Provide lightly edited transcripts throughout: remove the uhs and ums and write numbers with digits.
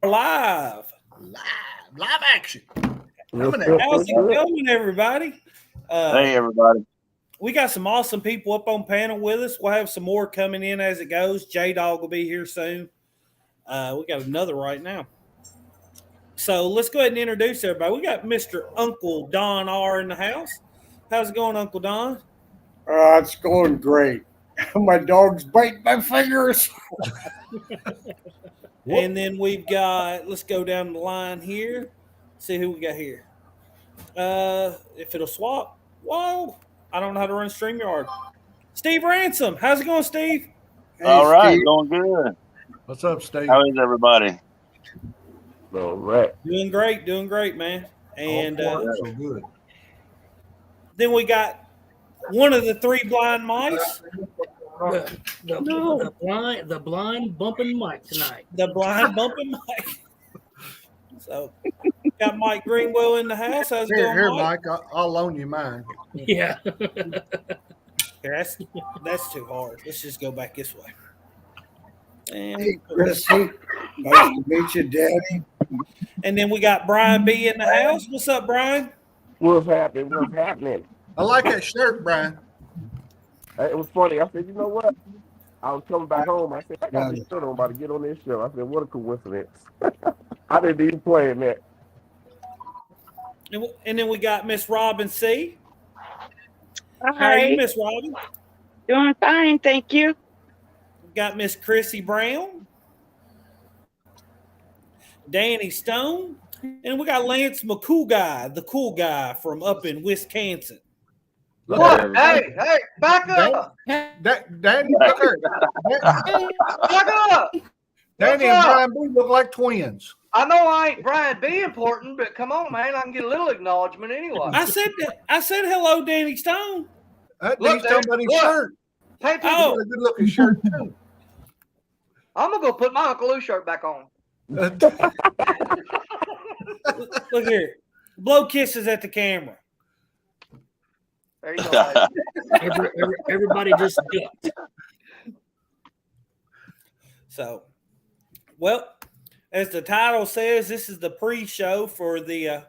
Live. Live action. Coming out. How's it going, everybody? Hey, everybody. We got some awesome people up on panel with us. We'll have some more coming in as it goes. J-Dog will be here soon. We got another right now. So let's go ahead and introduce everybody. We got Mr. Uncle Don R in the house. How's it going, Uncle Don? It's going great. My dog's biting my fingers. And then we've got, let's go down the line here. See who we got here. If it'll swap. Whoa. I don't know how to run StreamYard. Steve Ransom. How's it going, Steve? Hey, all right, Steve. going good. What's up, Steve? How is everybody? All right. Doing great, man. And so good. then we got one of the three blind mice. The blind bumping mic tonight. The blind bumping mic. So got Mike Greenwell in the house. How's it going, Here, Mike? I'll loan you mine. Yeah. Here, that's too hard. Let's just go back this way. And, Hey, Chrissy. Nice to meet you, Daddy. and then we got Brian B in the house. What's up, Brian? What's happening? What's happening? I like that shirt, Brian. It was funny. I said, you know what? I was coming back home. I said, I got this shirt on. I'm about to get on this show. I said, what a coincidence. I didn't even plan that. And then we got Miss Robin C. Hi. How are you, Miss Robin? Doing fine, thank you. Got Miss Chrissy Brown, Danny Stone, and we got Lance McCool the cool guy from up in Wisconsin. What? Hey, back up! Danny Tucker. Back up! Danny and Brian B look like twins. I know I ain't Brian B important, but come on, man, I can get a little acknowledgement anyway. I said hello, Danny Stone. That Look, needs somebody's look. shirt. Pay attention. Oh. It's a good looking shirt too. I'm gonna go put my Uncle Lou shirt back on. Look here. Blow kisses at the camera. There you go. Everybody just ducked. So, well, as the title says, this is the pre-show for the.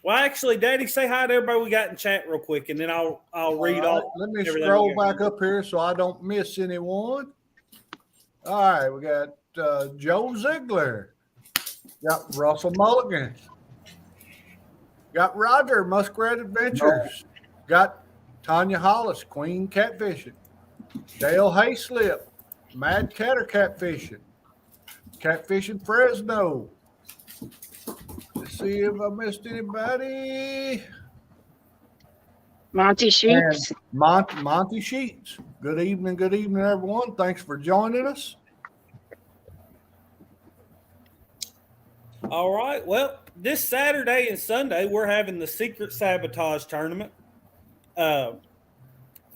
Well, actually, Daddy, say hi to everybody we got in chat real quick, and then I'll read off. Let me everything scroll we got. back up here so I don't miss anyone. All right, we got Joe Ziegler. Got Russell Mulligan. Got Roger, Muskrat Adventures. Got Tanya Hollis, Queen Catfishing. Dale Hayslip, Mad Catter Catfishing. Catfishing Fresno. Let's see if I missed anybody. Monty Sheets. And Monty Sheets. Good evening, everyone. Thanks for joining us. All right. Well, this Saturday and Sunday, we're having the Secret Sabotage Tournament. For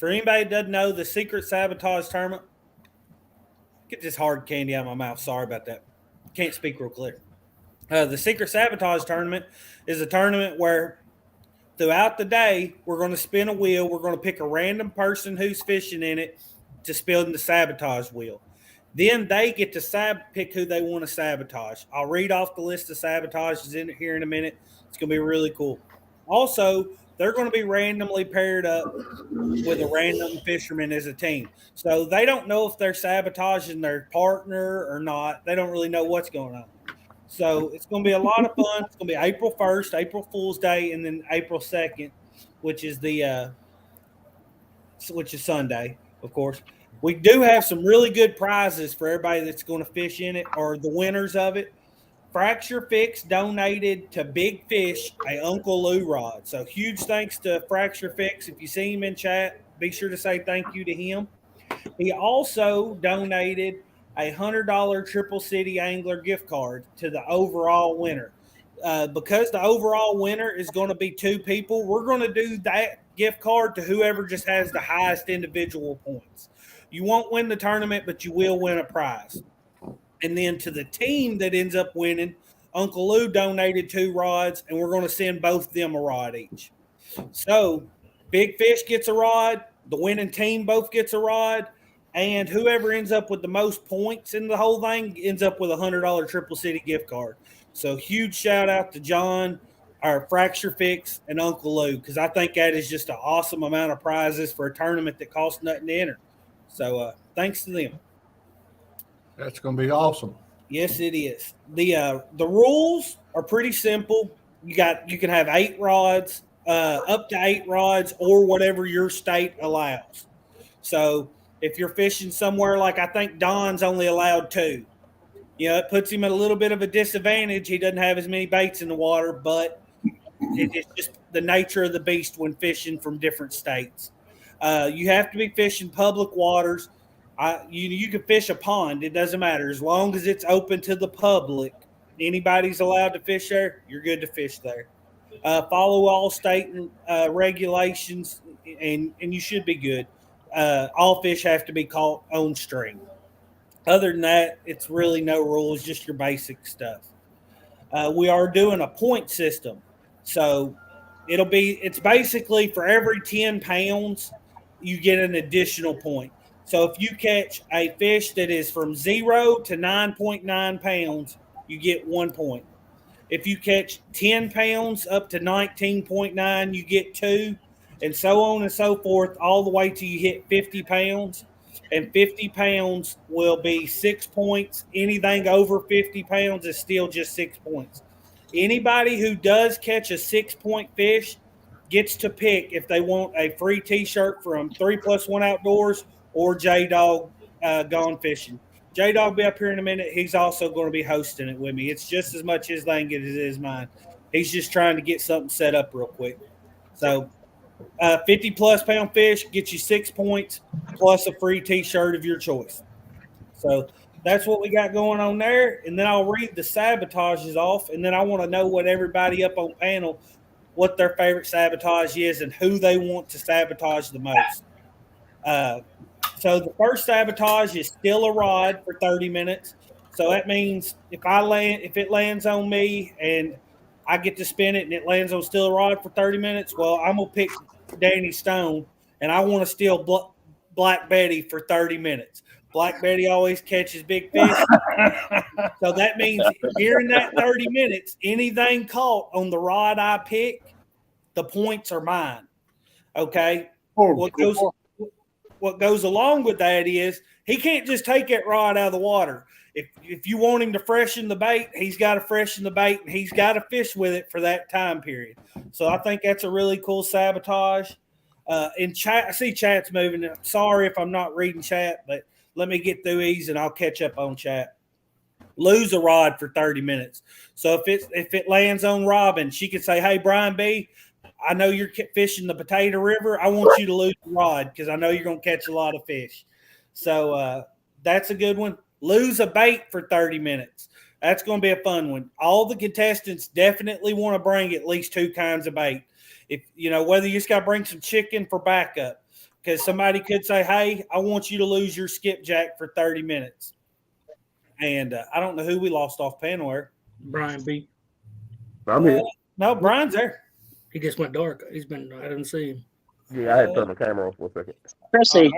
anybody that doesn't know, the Secret Sabotage Tournament, get this hard candy out of my mouth. Sorry about that. Can't speak real clear. The Secret Sabotage Tournament is a tournament where throughout the day, we're going to spin a wheel. We're going to pick a random person who's fishing in it to spin the sabotage wheel. Then they get to pick who they want to sabotage. I'll read off the list of sabotages in here in a minute. It's going to be really cool. Also, they're going to be randomly paired up with a random fisherman as a team. So they don't know if they're sabotaging their partner or not. They don't really know what's going on. So it's going to be a lot of fun. It's going to be April 1st, April Fool's Day, and then April 2nd, which is Sunday, of course. We do have some really good prizes for everybody that's going to fish in it or the winners of it. Fracture Fix donated to Big Fish a Uncle Lou rod. So huge thanks to Fracture Fix. If you see him in chat, be sure to say thank you to him. He also donated a $100 Triple City Angler gift card to the overall winner. Because the overall winner is going to be two people, we're going to do that gift card to whoever just has the highest individual points. You won't win the tournament, but you will win a prize. And then to the team that ends up winning, Uncle Lou donated 2 rods, and we're going to send both of them a rod each. So Big Fish gets a rod. The winning team both gets a rod. and whoever ends up with the most points in the whole thing ends up with a $100 Triple City gift card. So huge shout out to John, our Fracture Fix, and Uncle Lou, because I think that is just an awesome amount of prizes for a tournament that costs nothing to enter. So thanks to them. That's going to be awesome. Yes, it is. The rules are pretty simple. You can have 8 rods, up to 8 rods, or whatever your state allows. So if you're fishing somewhere like I think Don's only allowed 2, it puts him at a little bit of a disadvantage. He doesn't have as many baits in the water, but it's just the nature of the beast when fishing from different states. You have to be fishing public waters. You can fish a pond. It doesn't matter. As long as it's open to the public, anybody's allowed to fish there, you're good to fish there. Follow all state regulations, and you should be good. All fish have to be caught on string. Other than that, it's really no rules, just your basic stuff. We are doing a point system. So it's basically for every 10 pounds, you get an additional point. So if you catch a fish that is from 0 to 9.9 pounds, you get 1 point. If you catch 10 pounds up to 19.9, you get 2, and so on and so forth, all the way till you hit 50 pounds. And 50 pounds will be 6 points. Anything over 50 pounds is still just 6 points. Anybody who does catch a 6-point fish gets to pick if they want a free T-shirt from 3+1 Outdoors or J-Dog Gone Fishing. J-Dog will be up here in a minute. He's also going to be hosting it with me. It's just as much his thing as it is mine. He's just trying to get something set up real quick. So 50-plus pound fish gets you 6 points plus a free T-shirt of your choice. So that's what we got going on there. And then I'll read the sabotages off, and then I want to know what everybody up on panel, what their favorite sabotage is and who they want to sabotage the most. So the first sabotage is still a rod for 30 minutes. So that means if it lands on me and I get to spin it and it lands on still a rod for 30 minutes, well, I'm going to pick Danny Stone, and I want to steal Black Betty for 30 minutes. Black Betty always catches big fish. So that means during that 30 minutes, anything caught on the rod I pick, the points are mine. Okay? What goes along with that is he can't just take that rod out of the water. If you want him to freshen the bait, he's got to freshen the bait, and he's got to fish with it for that time period. So I think that's a really cool sabotage. In chat, I see chat's moving. Sorry if I'm not reading chat, but let me get through these and I'll catch up on chat. Lose a rod for 30 minutes. So if it lands on Robin, she can say, "Hey, Brian B., I know you're fishing the Potato River. I want you to lose the rod because I know you're going to catch a lot of fish." So that's a good one. Lose a bait for 30 minutes. That's going to be a fun one. All the contestants definitely want to bring at least 2 kinds of bait. If whether you just got to bring some chicken for backup, because somebody could say, "Hey, I want you to lose your skipjack for 30 minutes." And I don't know who we lost off panel there. Brian B. I'm here. No, Brian's there. He just went dark. I didn't see him. Yeah, I had to turn the camera off for a second. Chrissy.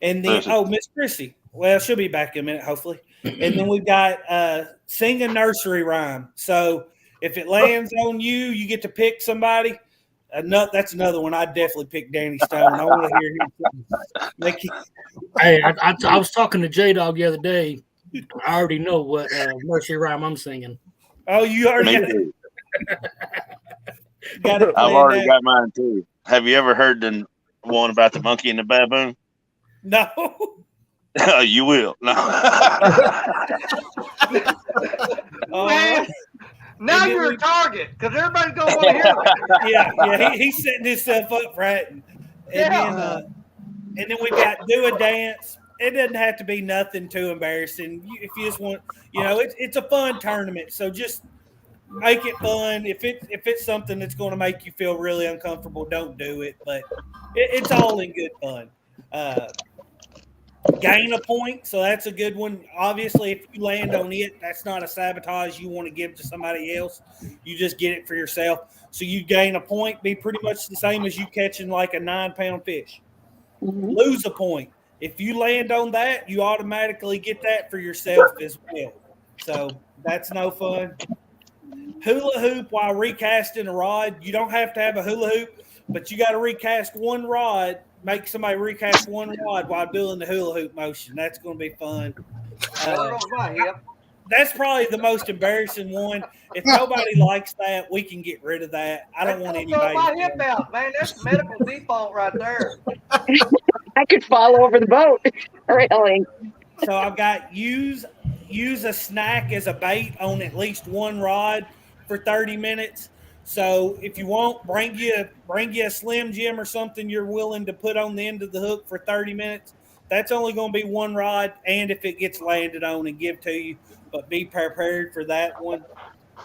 And then, Miss Chrissy. Well, she'll be back in a minute, hopefully. And then we've got sing a nursery rhyme. So if it lands on you, you get to pick somebody. That's another one. I'd definitely pick Danny Stone. I want to hear him. Hey, I was talking to J-Dog the other day. I already know what nursery rhyme I'm singing. Oh, you already got it. I've already got mine too. Have you ever heard the one about the monkey and the baboon? No. You will. No. Man, now you're a target because everybody's going to want to hear that. Yeah. He's setting himself up, right? And then we've got do a dance. It doesn't have to be nothing too embarrassing. If you just want, it's a fun tournament. So just make it fun. If it's something that's going to make you feel really uncomfortable, don't do it. But it's all in good fun. Gain a point, so that's a good one. Obviously, if you land on it, that's not a sabotage you want to give to somebody else. You just get it for yourself. So you gain a point, be pretty much the same as you catching like a 9-pound fish. Mm-hmm. Lose a point. If you land on that, you automatically get that for yourself as well. So that's no fun. Hula hoop while recasting a rod. You don't have to have a hula hoop, but you got to recast one rod. Make somebody recast one rod while doing the hula hoop motion. That's going to be fun. That's probably the most embarrassing one. If nobody likes that, we can get rid of that. I don't want anybody. My hip out, man. That's medical default right there. I could fall over the boat. Really? So I've got use a snack as a bait on at least one rod for 30 minutes. So if you want, bring you a Slim Jim or something you're willing to put on the end of the hook for 30 minutes. That's only going to be one rod, and if it gets landed on and give to you, but be prepared for that one.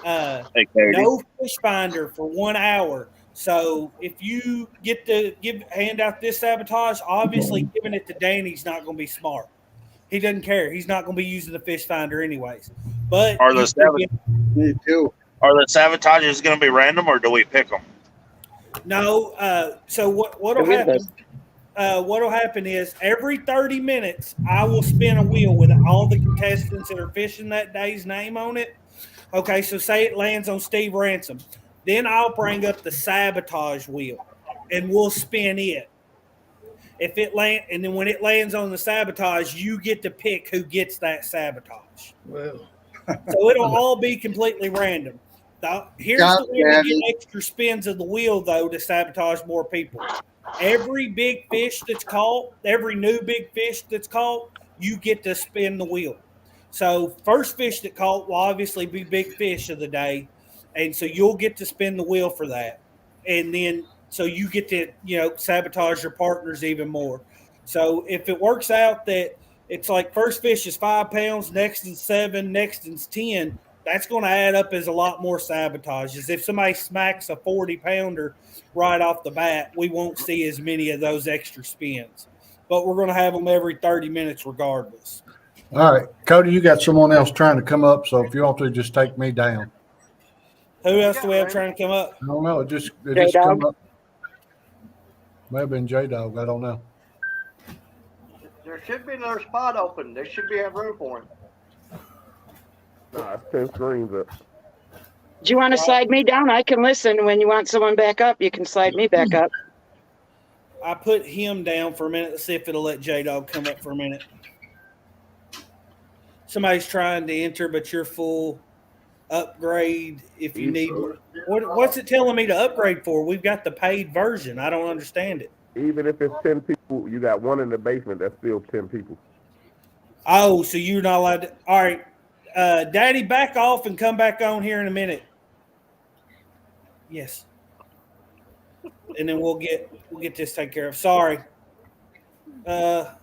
No fish finder for 1 hour. So if you get to hand out this sabotage, obviously giving it to Danny's not going to be smart. He doesn't care. He's not going to be using the fish finder anyways. But Are the sabotages going to be random, or do we pick them? No. So what'll happen? What'll happen is every 30 minutes, I will spin a wheel with all the contestants that are fishing that day's name on it. Okay, so say it lands on Steve Ransom. Then I'll bring up the sabotage wheel, and we'll spin it. If it and then when it lands on the sabotage, you get to pick who gets that sabotage. Well, so it'll all be completely random. Here's the way we get extra spins of the wheel, though, to sabotage more people. Every big fish that's caught, every new big fish that's caught, you get to spin the wheel. So first fish that caught will obviously be big fish of the day, and so you'll get to spin the wheel for that. And then so you get to, sabotage your partners even more. So if it works out that it's like first fish is 5 pounds, next is 7, next is 10, that's going to add up as a lot more sabotages. If somebody smacks a 40-pounder right off the bat, we won't see as many of those extra spins. But we're going to have them every 30 minutes regardless. All right. Cody, you got someone else trying to come up, so if you want to, just take me down. Who else do we have trying to come up? I don't know. It just come up. May have been J-Dog. I don't know. There should be another spot open. There should be a room for him. Nah, it's 10 screens up. Do you want to slide me down? I can listen. When you want someone back up, you can slide me back up. I put him down for a minute to see if it'll let J-Dog come up for a minute. Somebody's trying to enter, but you're full. Upgrade if you need. What's it telling me to upgrade for? We've got the paid version. I don't understand it. Even if it's 10 people, you got one in the basement. That's still 10 people. Oh, so you're not allowed to. All right. Daddy, back off and come back on here in a minute. Yes. And then we'll get this taken care of. Sorry. Bear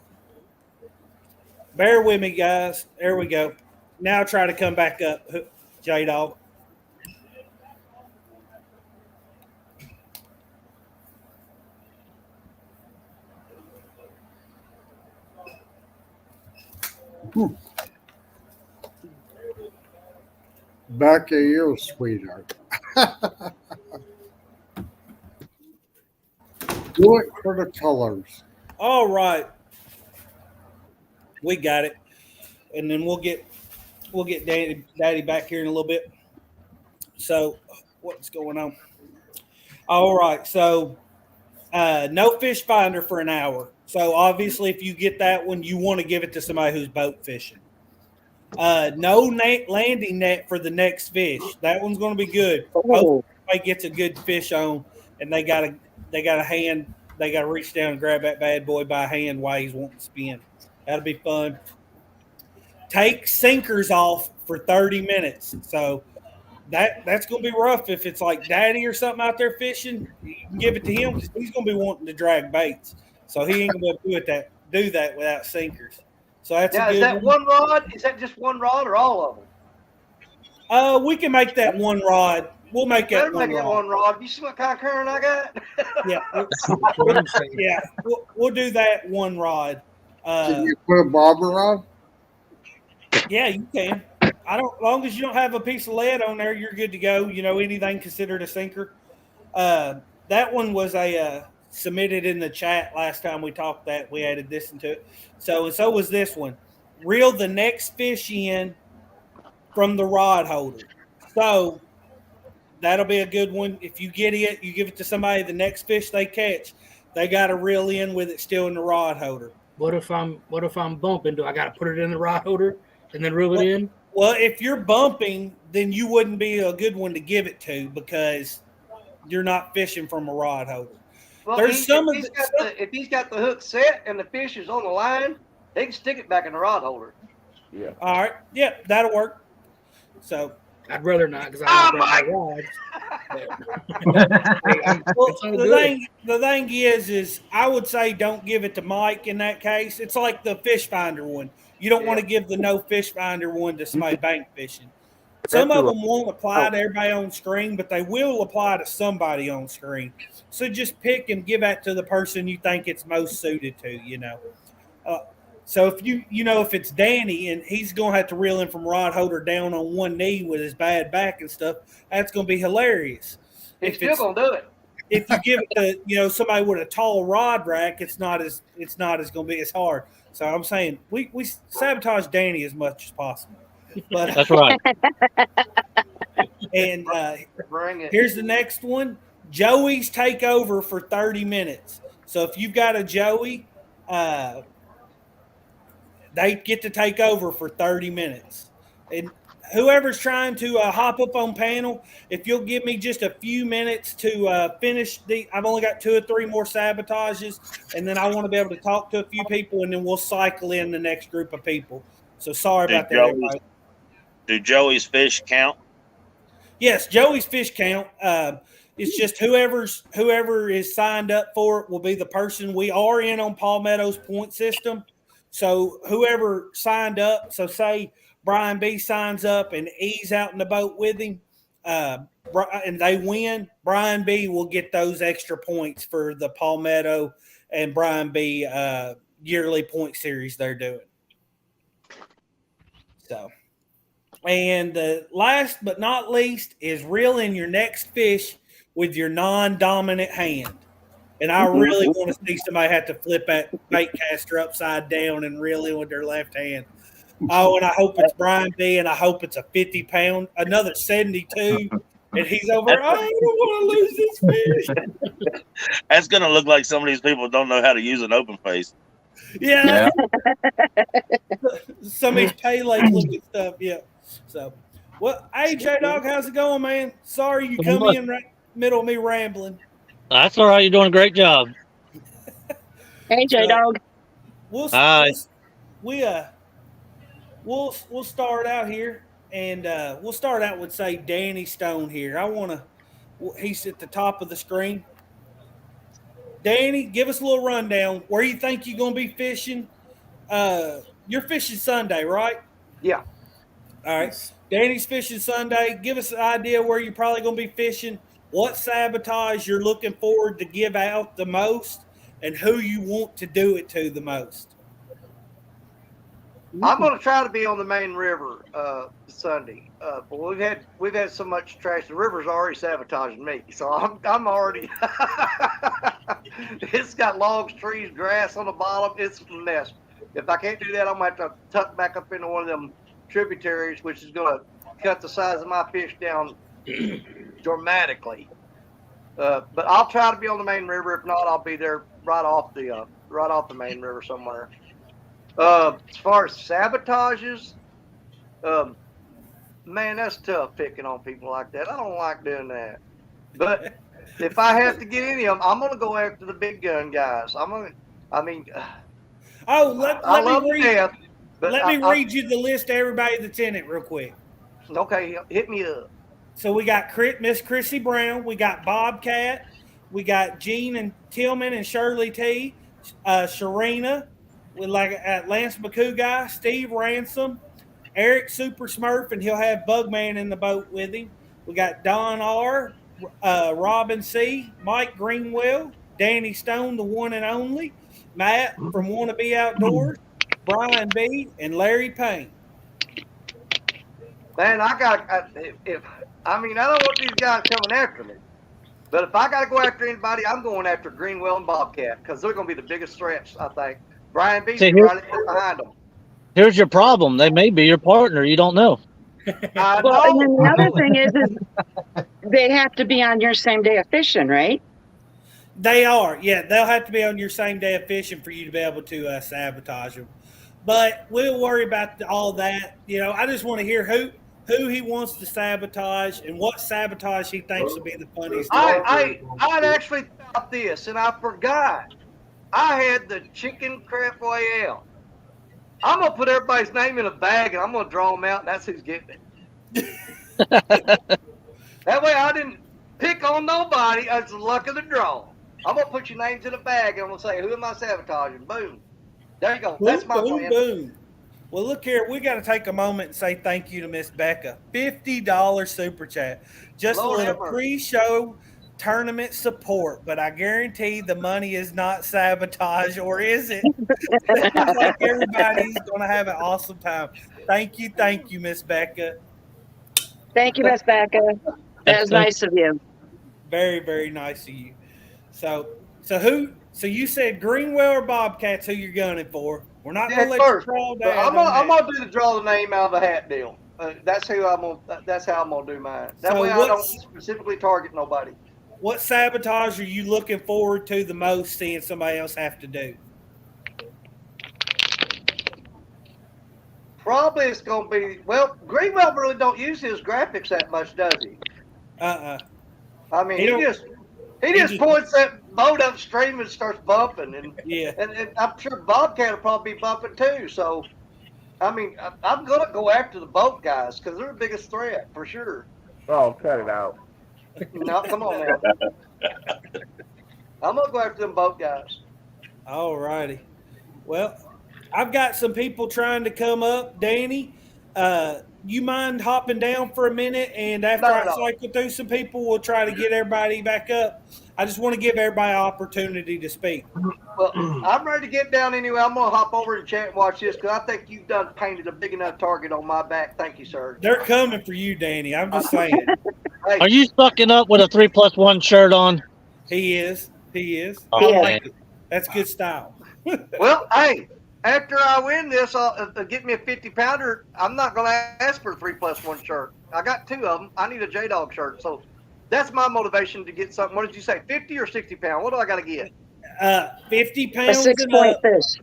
with me, guys. There we go. Now try to come back up, J-Dog. Back at you, sweetheart. Do it for the colors. All right. We got it. And then we'll get Daddy back here in a little bit. So what's going on? All right. So no fish finder for an hour. So obviously if you get that one, you want to give it to somebody who's boat fishing. No landing net for the next fish. That one's going to be good. Hopefully somebody gets a good fish on, and they got a hand. They got to reach down and grab that bad boy by hand while he's wanting to spin. That'll be fun. Take sinkers off for 30 minutes. So that's going to be rough if it's like Daddy or something out there fishing. You can give it to him because he's going to be wanting to drag baits. So he ain't going to be able to do that without sinkers. So that's a good is that one rod? Is that just one rod or all of them? We can make that one rod. We'll make that one rod. One rod. You see what kind of current I got? Yeah. We'll do that one rod. Can you put a bobber on? Yeah, you can. As long as you don't have a piece of lead on there, you're good to go. Anything considered a sinker. That one was a submitted in the chat last time we talked that we added this into it. So was this one. Reel the next fish in from the rod holder. So that'll be a good one. If you get it, you give it to somebody. The next fish they catch, they got to reel in with it still in the rod holder. What if I'm bumping? Do I got to put it in the rod holder and then reel it in? Well, if you're bumping, then you wouldn't be a good one to give it to because you're not fishing from a rod holder. Well, There's if he's got the hook set and the fish is on the line, they can stick it back in the rod holder. Yeah. All right. Yeah, that'll work. So I'd rather not because I don't have rods. The thing is I would say don't give it to Mike in that case. It's like the fish finder one. You don't want to give the no fish finder one to somebody bank fishing. Some of them won't apply to everybody on screen, but they will apply to somebody on screen. So just pick and give that to the person you think it's most suited to, So if if it's Danny and he's going to have to reel in from rod holder down on one knee with his bad back and stuff, that's going to be hilarious. He's still going to do it. If you give it to somebody with a tall rod rack, it's not as going to be as hard. So I'm saying we sabotage Danny as much as possible. But that's right. And Bring it. Here's the next one: Joey's take over for 30 minutes. So if you've got a Joey, they get to take over for 30 minutes. And whoever's trying to hop up on panel, if you'll give me just a few minutes to finish I've only got 2 or 3 more sabotages, and then I want to be able to talk to a few people, and then we'll cycle in the next group of people. So sorry about that, everybody. Do Joey's fish count? Yes, Joey's fish count. It's just whoever is signed up for it will be the person. We are in on Palmetto's point system. So whoever signed up, so say Brian B signs up and he's out in the boat with him, and they win, Brian B will get those extra points for the Palmetto and Brian B yearly point series they're doing. So, and the last but not least is reeling your next fish with your non-dominant hand. And I really want to see somebody have to flip that bait caster upside down and reel in with their left hand. Oh, and I hope it's Brian B, and I hope it's a 50-pound, another 72, and he's over. I don't want to lose this fish. That's going to look like some of these people don't know how to use an open face. Yeah. Some of these Pele looking stuff. Yeah. So, well, hey, J-Dog, how's it going, man? Sorry you come in right middle of me rambling. That's all right. You're doing a great job. Hey, J-Dog. Hi. We'll start out here, and we'll start out with, say, Danny Stone here. He's at the top of the screen. Danny, give us a little rundown. Where you think you're going to be fishing? You're fishing Sunday, right? Yeah. All right. Danny's fishing Sunday. Give us an idea where you're probably going to be fishing, what sabotage you're looking forward to give out the most, and who you want to do it to the most. I'm going to try to be on the main river Sunday. But we've had so much trash. The river's already sabotaging me, so I'm already. It's got logs, trees, grass on the bottom. It's a mess. If I can't do that, I'm going to have to tuck back up into one of them tributaries, which is going to cut the size of my fish down dramatically. But I'll try to be on the main river. If not, I'll be there right off the main river somewhere. As far as sabotages, man, that's tough picking on people like that. I don't like doing that. But if I have to get any of them, I'm going to go after the big gun guys. Let me read you the list of everybody that's in it real quick. Okay, hit me up. So we got Miss Chrissy Brown. We got Bobcat. We got Gene and Tillman and Shirley T. Sharina. With Lance McCoo guy, Steve Ransom, Eric Super Smurf, and he'll have Bugman in the boat with him. We got Don R, Robin C, Mike Greenwell, Danny Stone, the one and only, Matt from Wannabe Outdoors, Brian B, and Larry Payne. Man, I don't want these guys coming after me. But if I got to go after anybody, I'm going after Greenwell and Bobcat because they're going to be the biggest threats, I think. Brian See, Beatty right behind them. here's your problem. They may be your partner. You don't know. I Well, and then know. the other thing is they have to be on your same day of fishing, right? They are. Yeah, they'll have to be on your same day of fishing for you to be able to sabotage them. But we'll worry about all that. I just want to hear who he wants to sabotage and what sabotage he thinks will be the funniest. I'd actually thought this, and I forgot. I had the chicken crab royale. I'm gonna put everybody's name in a bag, and I'm gonna draw them out, and that's who's getting it. That way, I didn't pick on nobody. It's the luck of the draw. I'm gonna put your names in a bag, and I'm gonna say, "Who am I sabotaging?" Boom. There you go. Boom, That's my boom, plan. boom. Well, look here. We got to take a moment and say thank you to Miss Becca. $50 super chat. Just Lord a little have mercy. pre-show tournament support, but I guarantee the money is not sabotage, or is it? Sounds like everybody's going to have an awesome time. Thank you, Miss Becca. Thank you, Miss Becca. That was nice of you. Very, very nice of you. So you said Greenwell or Bobcats? Who you're gunning for? We're not going to let First, you crawl but down. I'm gonna do the draw the name out of the hat deal. That's who I'm gonna. That's how I'm gonna do mine. That So way, I don't specifically target nobody. What sabotage are you looking forward to the most seeing somebody else have to do? Probably it's gonna be Greenwell really don't use his graphics that much, does he? I mean, he just points that boat upstream and starts bumping, and I'm sure Bobcat will probably be bumping too. So, I mean, I'm gonna go after the boat guys because they're the biggest threat for sure. Oh, cut it out. No, come on now. I'm gonna go after them boat guys. All righty. Well, I've got some people trying to come up. Danny, you mind hopping down for a minute? And after I cycle through some people, we'll try to get everybody back up. I just want to give everybody an opportunity to speak. Well, I'm ready to get down anyway. I'm going to hop over to chat and watch this because I think you've done painted a big enough target on my back. Thank you, sir. They're coming for you, Danny. I'm just saying. Hey. Are you sucking up with a 3+1 shirt on? He is. Oh, I like it. That's good style. Well, hey, after I win this, get me a 50-pounder. I'm not going to ask for a 3+1 shirt. I got 2 of them. I need a J-Dog shirt. So that's my motivation to get something. What did you say, 50 or 60 pound? What do I got to get? 50 pounds a 6-point fish.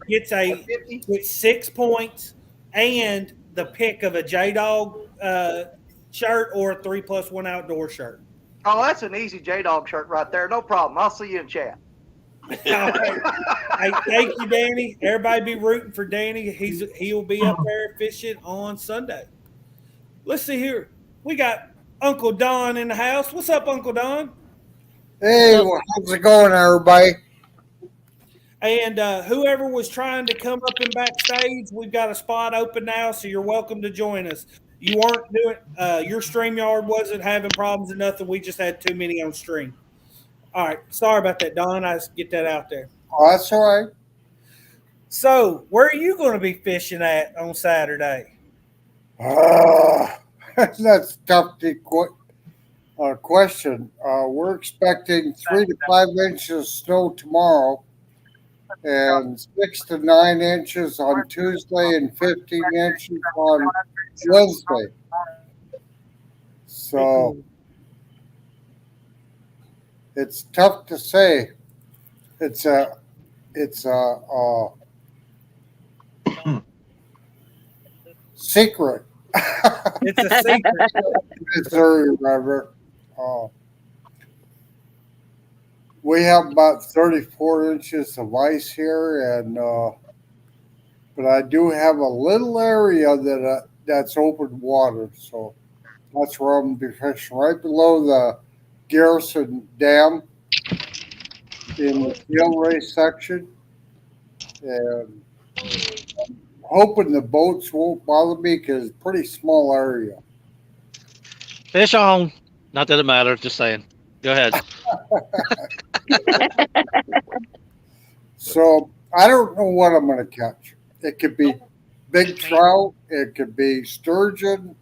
Gets 6 points and the pick of a J-Dog shirt or a 3+1 outdoor shirt. Oh, that's an easy J-Dog shirt right there. No problem. I'll see you in chat. Hey, thank you, Danny. Everybody be rooting for Danny. He'll be up there fishing on Sunday. Let's see here. We got Uncle Don in the house. What's up, Uncle Don? Hey, how's it going, everybody? And whoever was trying to come up and backstage, we've got a spot open now, so you're welcome to join us. You weren't doing your StreamYard wasn't having problems or nothing. We just had too many on stream. All right, sorry about that, Don. I just get that out there. Oh, that's all right. So, where are you going to be fishing at on Saturday? That's tough to question. We're expecting 3 to 5 inches of snow tomorrow, and 6 to 9 inches on Tuesday, and 15 inches on Wednesday. So it's tough to say. It's a secret. It's a secret. Missouri River. We have about 34 inches of ice here, and but I do have a little area that's open water, so that's where I'm gonna be fishing, right below the Garrison Dam in the field race section, and I'm hoping the boats won't bother me because it's a pretty small area. Fish on. Not that it matters. Just saying. Go ahead. So I don't know what I'm going to catch. It could be big trout. It could be sturgeon.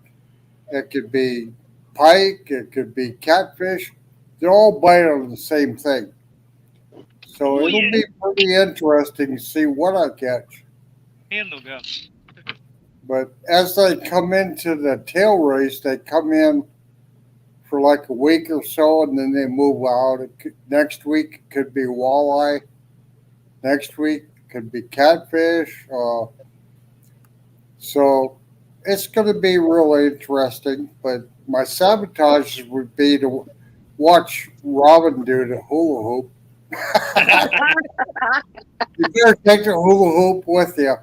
It could be pike. It could be catfish. they all bite on the same thing. So Oh, it'll yeah. be pretty interesting to see what I catch. Handle gun. But as they come into the tail race, they come in for like a week or so, and then they move out. Next week it could be walleye. Next week it could be catfish. So it's going to be really interesting. But my sabotage would be to watch Robin do the hula hoop. You better take the hula hoop with you.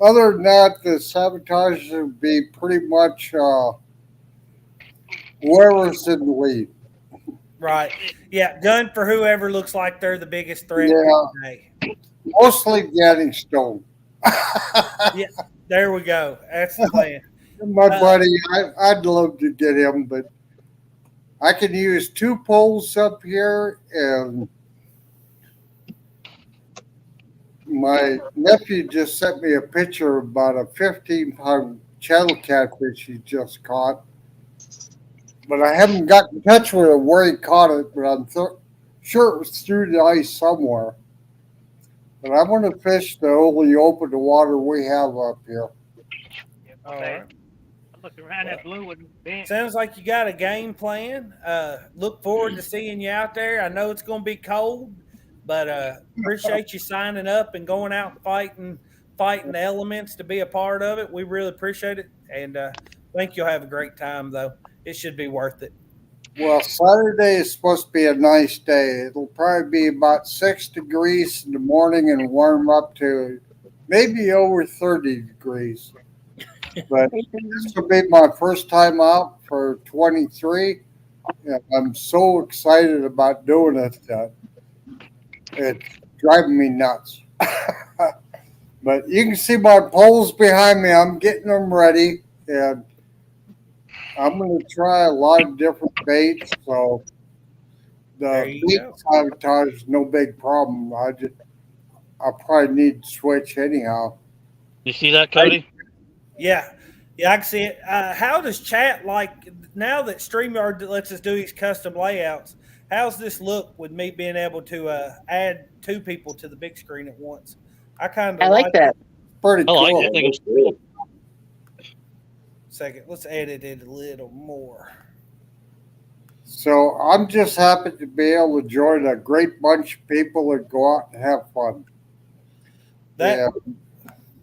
Other than that, the sabotage would be pretty much whoever's in the lead. Right. Yeah. Gun for whoever looks like they're the biggest threat Yeah. today. Mostly getting stoned. Yeah. There we go. That's the plan. My buddy, I'd love to get him, but I can use 2 poles up here, and my nephew just sent me a picture about a 15-pound channel catfish he just caught. But I haven't got in touch with him where he caught it, but I'm sure it was through the ice somewhere. But I want to fish the only open water we have up here. All right. Look around that blue one. Sounds like you got a game plan. Look forward to seeing you out there. I know it's going to be cold, but appreciate you signing up and going out and fighting the elements to be a part of it. We really appreciate it, and think you'll have a great time, though. It should be worth it. Well, Saturday is supposed to be a nice day. It'll probably be about 6 degrees in the morning and warm up to maybe over 30 degrees. But this will be my first time out for 23. And I'm so excited about doing it that it's driving me nuts. But you can see my poles behind me. I'm getting them ready. And I'm going to try a lot of different baits. So the bait sabotage is no big problem. I'll probably need to switch anyhow. You see that, Cody? Yeah, I can see it. How does chat like now that StreamYard lets us do these custom layouts? How's this look with me being able to add 2 people to the big screen at once? I like that. Pretty I cool. like it. I think it's cool. Second, let's edit it a little more. So I'm just happy to be able to join a great bunch of people and go out and have fun.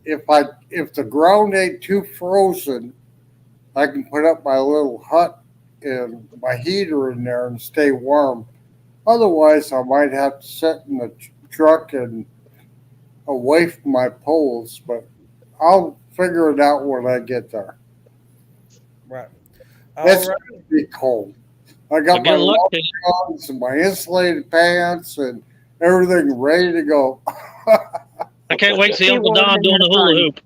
If the ground ain't too frozen, I can put up my little hut and my heater in there and stay warm. Otherwise, I might have to sit in the truck and away from my poles, but I'll figure it out when I get there. Right. It's going to be cold. I got my long johns and my insulated pants and everything ready to go. I can't wait to see Uncle Don doing the hula hoop.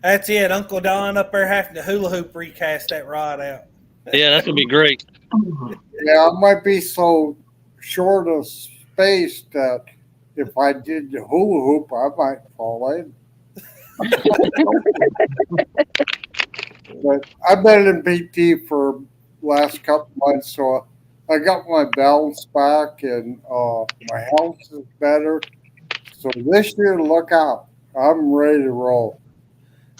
That's it. Uncle Don up there having to hula hoop recast that rod out. Yeah, that's going to be great. Yeah, I might be so short of space that if I did the hula hoop, I might fall in. But I've been in PT for last couple months, so I got my balance back and my health is better. So this year, look out. I'm ready to roll.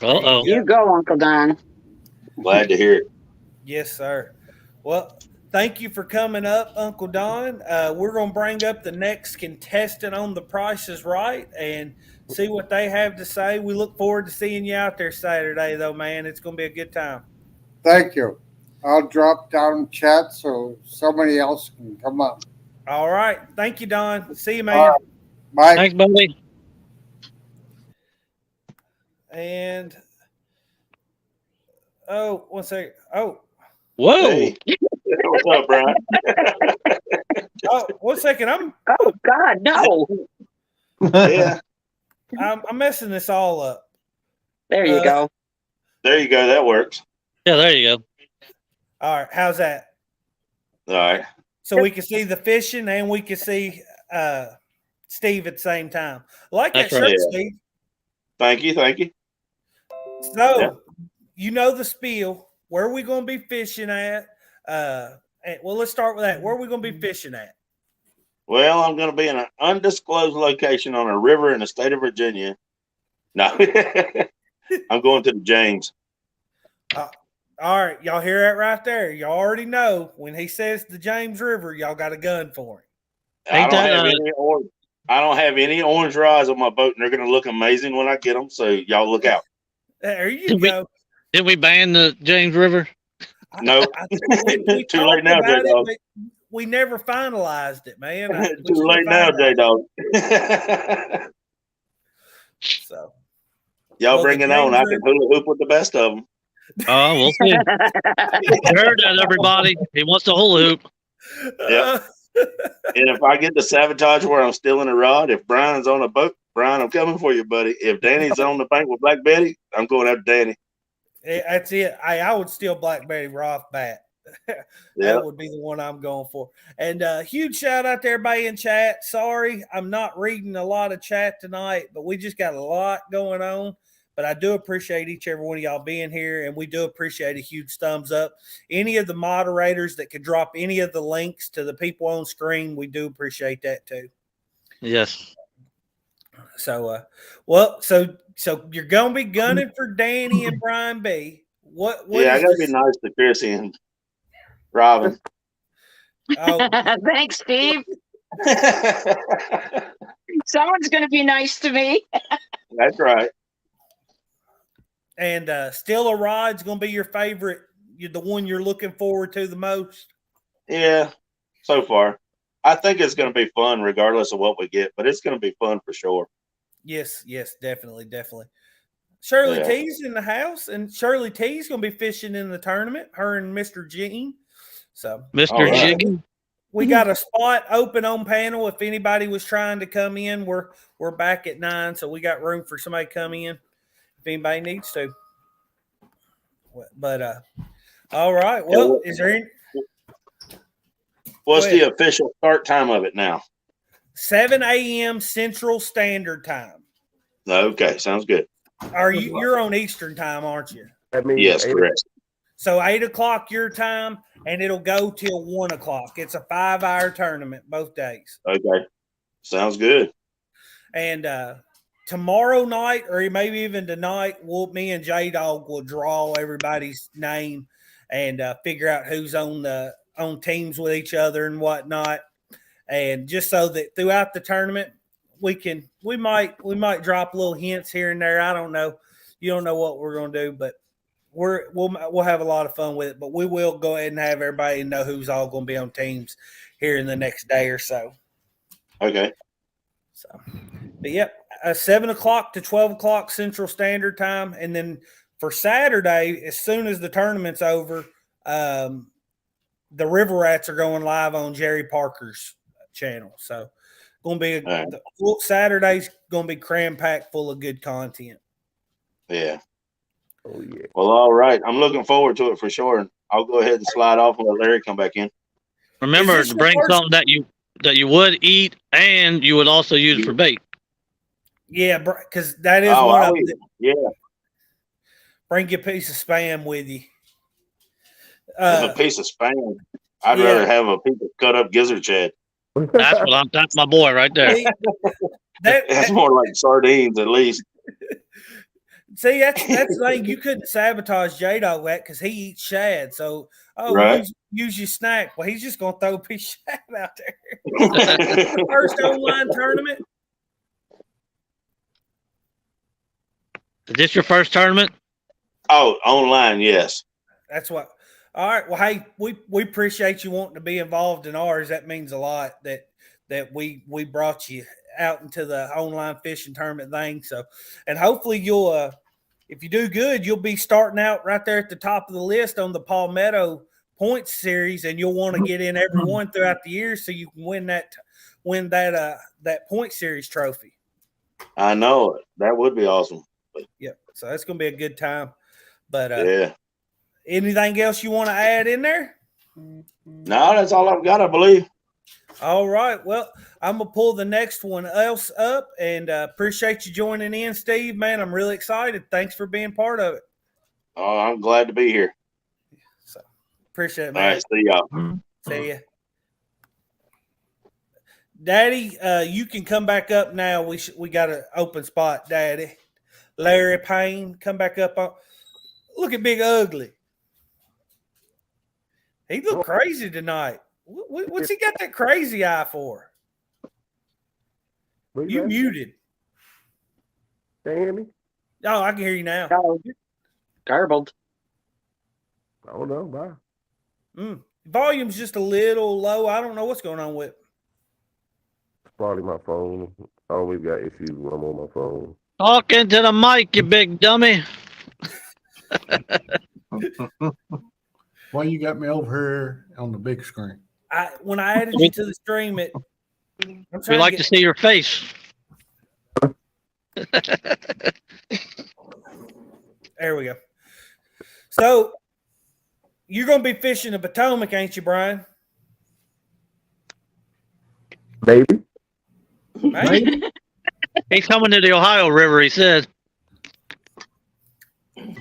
Uh-oh. You go, Uncle Don. Glad to hear it. Yes, sir. Well, thank you for coming up, Uncle Don. We're going to bring up the next contestant on The Price is Right and see what they have to say. We look forward to seeing you out there Saturday, though, man. It's going to be a good time. Thank you. I'll drop down chat so somebody else can come up. All right. Thank you, Don. See you, man. Bye. Thanks, buddy. And, oh, 1 second. Oh. Whoa. Hey. What's up, Brian? Oh, 1 second. Oh, God, no. Yeah. I'm messing this all up. There you go. There you go. That works. Yeah, there you go. All right. How's that? All right. So we can see the fishing and we can see Steve at the same time. I like that That's shirt, right. Steve. Thank you. Thank you. So, you know the spiel. Where are we going to be fishing at? Well, let's start with that. Where are we going to be fishing at? Well, I'm going to be in an undisclosed location on a river in the state of Virginia. No, I'm going to the James. All right, y'all hear that right there? Y'all already know when he says the James River, y'all got a gun for him. I don't have any orange rods on my boat, and they're going to look amazing when I get them. So y'all look out. There you go. Did we ban the James River? No, we too talked late now, about J it, Dog. but we never finalized it, man. Too late now, J Dog. So, Y'all well, bring the it on. James I can hula hoop with the best of them. Oh, we'll see. You heard that, everybody. He wants to hula hoop. Yep. And if I get the Sabotage where I'm stealing a rod, if Brian's on a boat, Brian, I'm coming for you, buddy. If Danny's on the bank with Black Betty, I'm going after Danny. That's it. I would steal Blackberry Roth bat. That would be the one I'm going for. And huge shout out to everybody in chat. Sorry, I'm not reading a lot of chat tonight, but we just got a lot going on. But I do appreciate each every one of y'all being here, and we do appreciate a huge thumbs up. Any of the moderators that could drop any of the links to the people on screen, we do appreciate that too. Yes. So, so you're gonna be gunning for Danny and Brian B. What I is gotta this? be nice to Chrissy and Robin. Oh, Thanks, Steve. Someone's going to be nice to me. That's right. and Still a Rod's gonna be your favorite. You're the one you're looking forward to the most. Yeah, so far. I think it's going to be fun regardless of what we get, but it's going to be fun for sure. Yes, definitely. Shirley Yeah. T's in the house, and Shirley T's gonna be fishing in the tournament. Her and Mr. Gene. So, Mr. right. Jiggy. we got a spot open on panel. If anybody was trying to come in, we're back at 9, so we got room for somebody to come in if anybody needs to. But all right. Well, is there any? What's the official start time of it now? 7 a.m. Central Standard Time. Okay, sounds good. You're on Eastern Time, aren't you? That means Yes, correct. So 8 o'clock your time, and it'll go till 1 o'clock. It's a 5-hour tournament both days. Okay, sounds good. And tomorrow night, or maybe even tonight, me and J Dog will draw everybody's name and figure out who's on teams with each other and whatnot. And just so that throughout the tournament, we might drop little hints here and there. I don't know. You don't know what we're going to do, but we'll have a lot of fun with it. But we will go ahead and have everybody know who's all going to be on teams here in the next day or so. Okay. So, but yep, 7 o'clock to 12 o'clock Central Standard Time, and then for Saturday, as soon as the tournament's over, the River Rats are going live on Jerry Parker's channel. So, going to be Saturday's going to be cram packed full of good content. Yeah. Oh yeah. Well, all right. I'm looking forward to it for sure. And I'll go ahead and slide off and let Larry come back in. Remember to bring something that you would eat and you would also use for bait. Yeah, because that is one of them. Yeah. Bring your piece of Spam with you. A piece of Spam. I'd rather have a piece of cut up gizzard shad. That's my boy right there. That's more like sardines at least. See, that's the thing. You couldn't sabotage J Dog that because he eats shad. So, right. use your snack. Well, he's just gonna throw a piece of shad out there. First online tournament. Is this your first tournament? Oh, online, yes. That's what. All right. Well, hey, we appreciate you wanting to be involved in ours. That means a lot that we brought you out into the online fishing tournament thing. So, and hopefully you'll, if you do good, you'll be starting out right there at the top of the list on the Palmetto points series, and you'll want to get in every one throughout the year so you can win that point series trophy. I know it. That would be awesome. Yep. So that's going to be a good time. But yeah. Anything else you want to add in there? No, that's all I've got, I believe. All right. Well, I'm going to pull the next one else up, and appreciate you joining in, Steve. Man, I'm really excited. Thanks for being part of it. Oh, I'm glad to be here. So appreciate it, man. All right. See y'all. See ya. Daddy, you can come back up now. We got an open spot, Daddy. Larry Payne, come back up. Look at Big Ugly. He looked crazy tonight. What's he got that crazy eye for? You muted. Can you hear me? Oh, I can hear you now. Oh, garbled. I don't know. Bye. Volume's just a little low. I don't know what's going on with it. It's probably my phone. I always got issues when I'm on my phone. Talk into the mic, you big dummy. Why you got me over here on the big screen? When I added you to the stream, We like to see your face. There we go. So you're going to be fishing the Potomac, ain't you, Brian? Baby. Right? He's coming to the Ohio River, he said.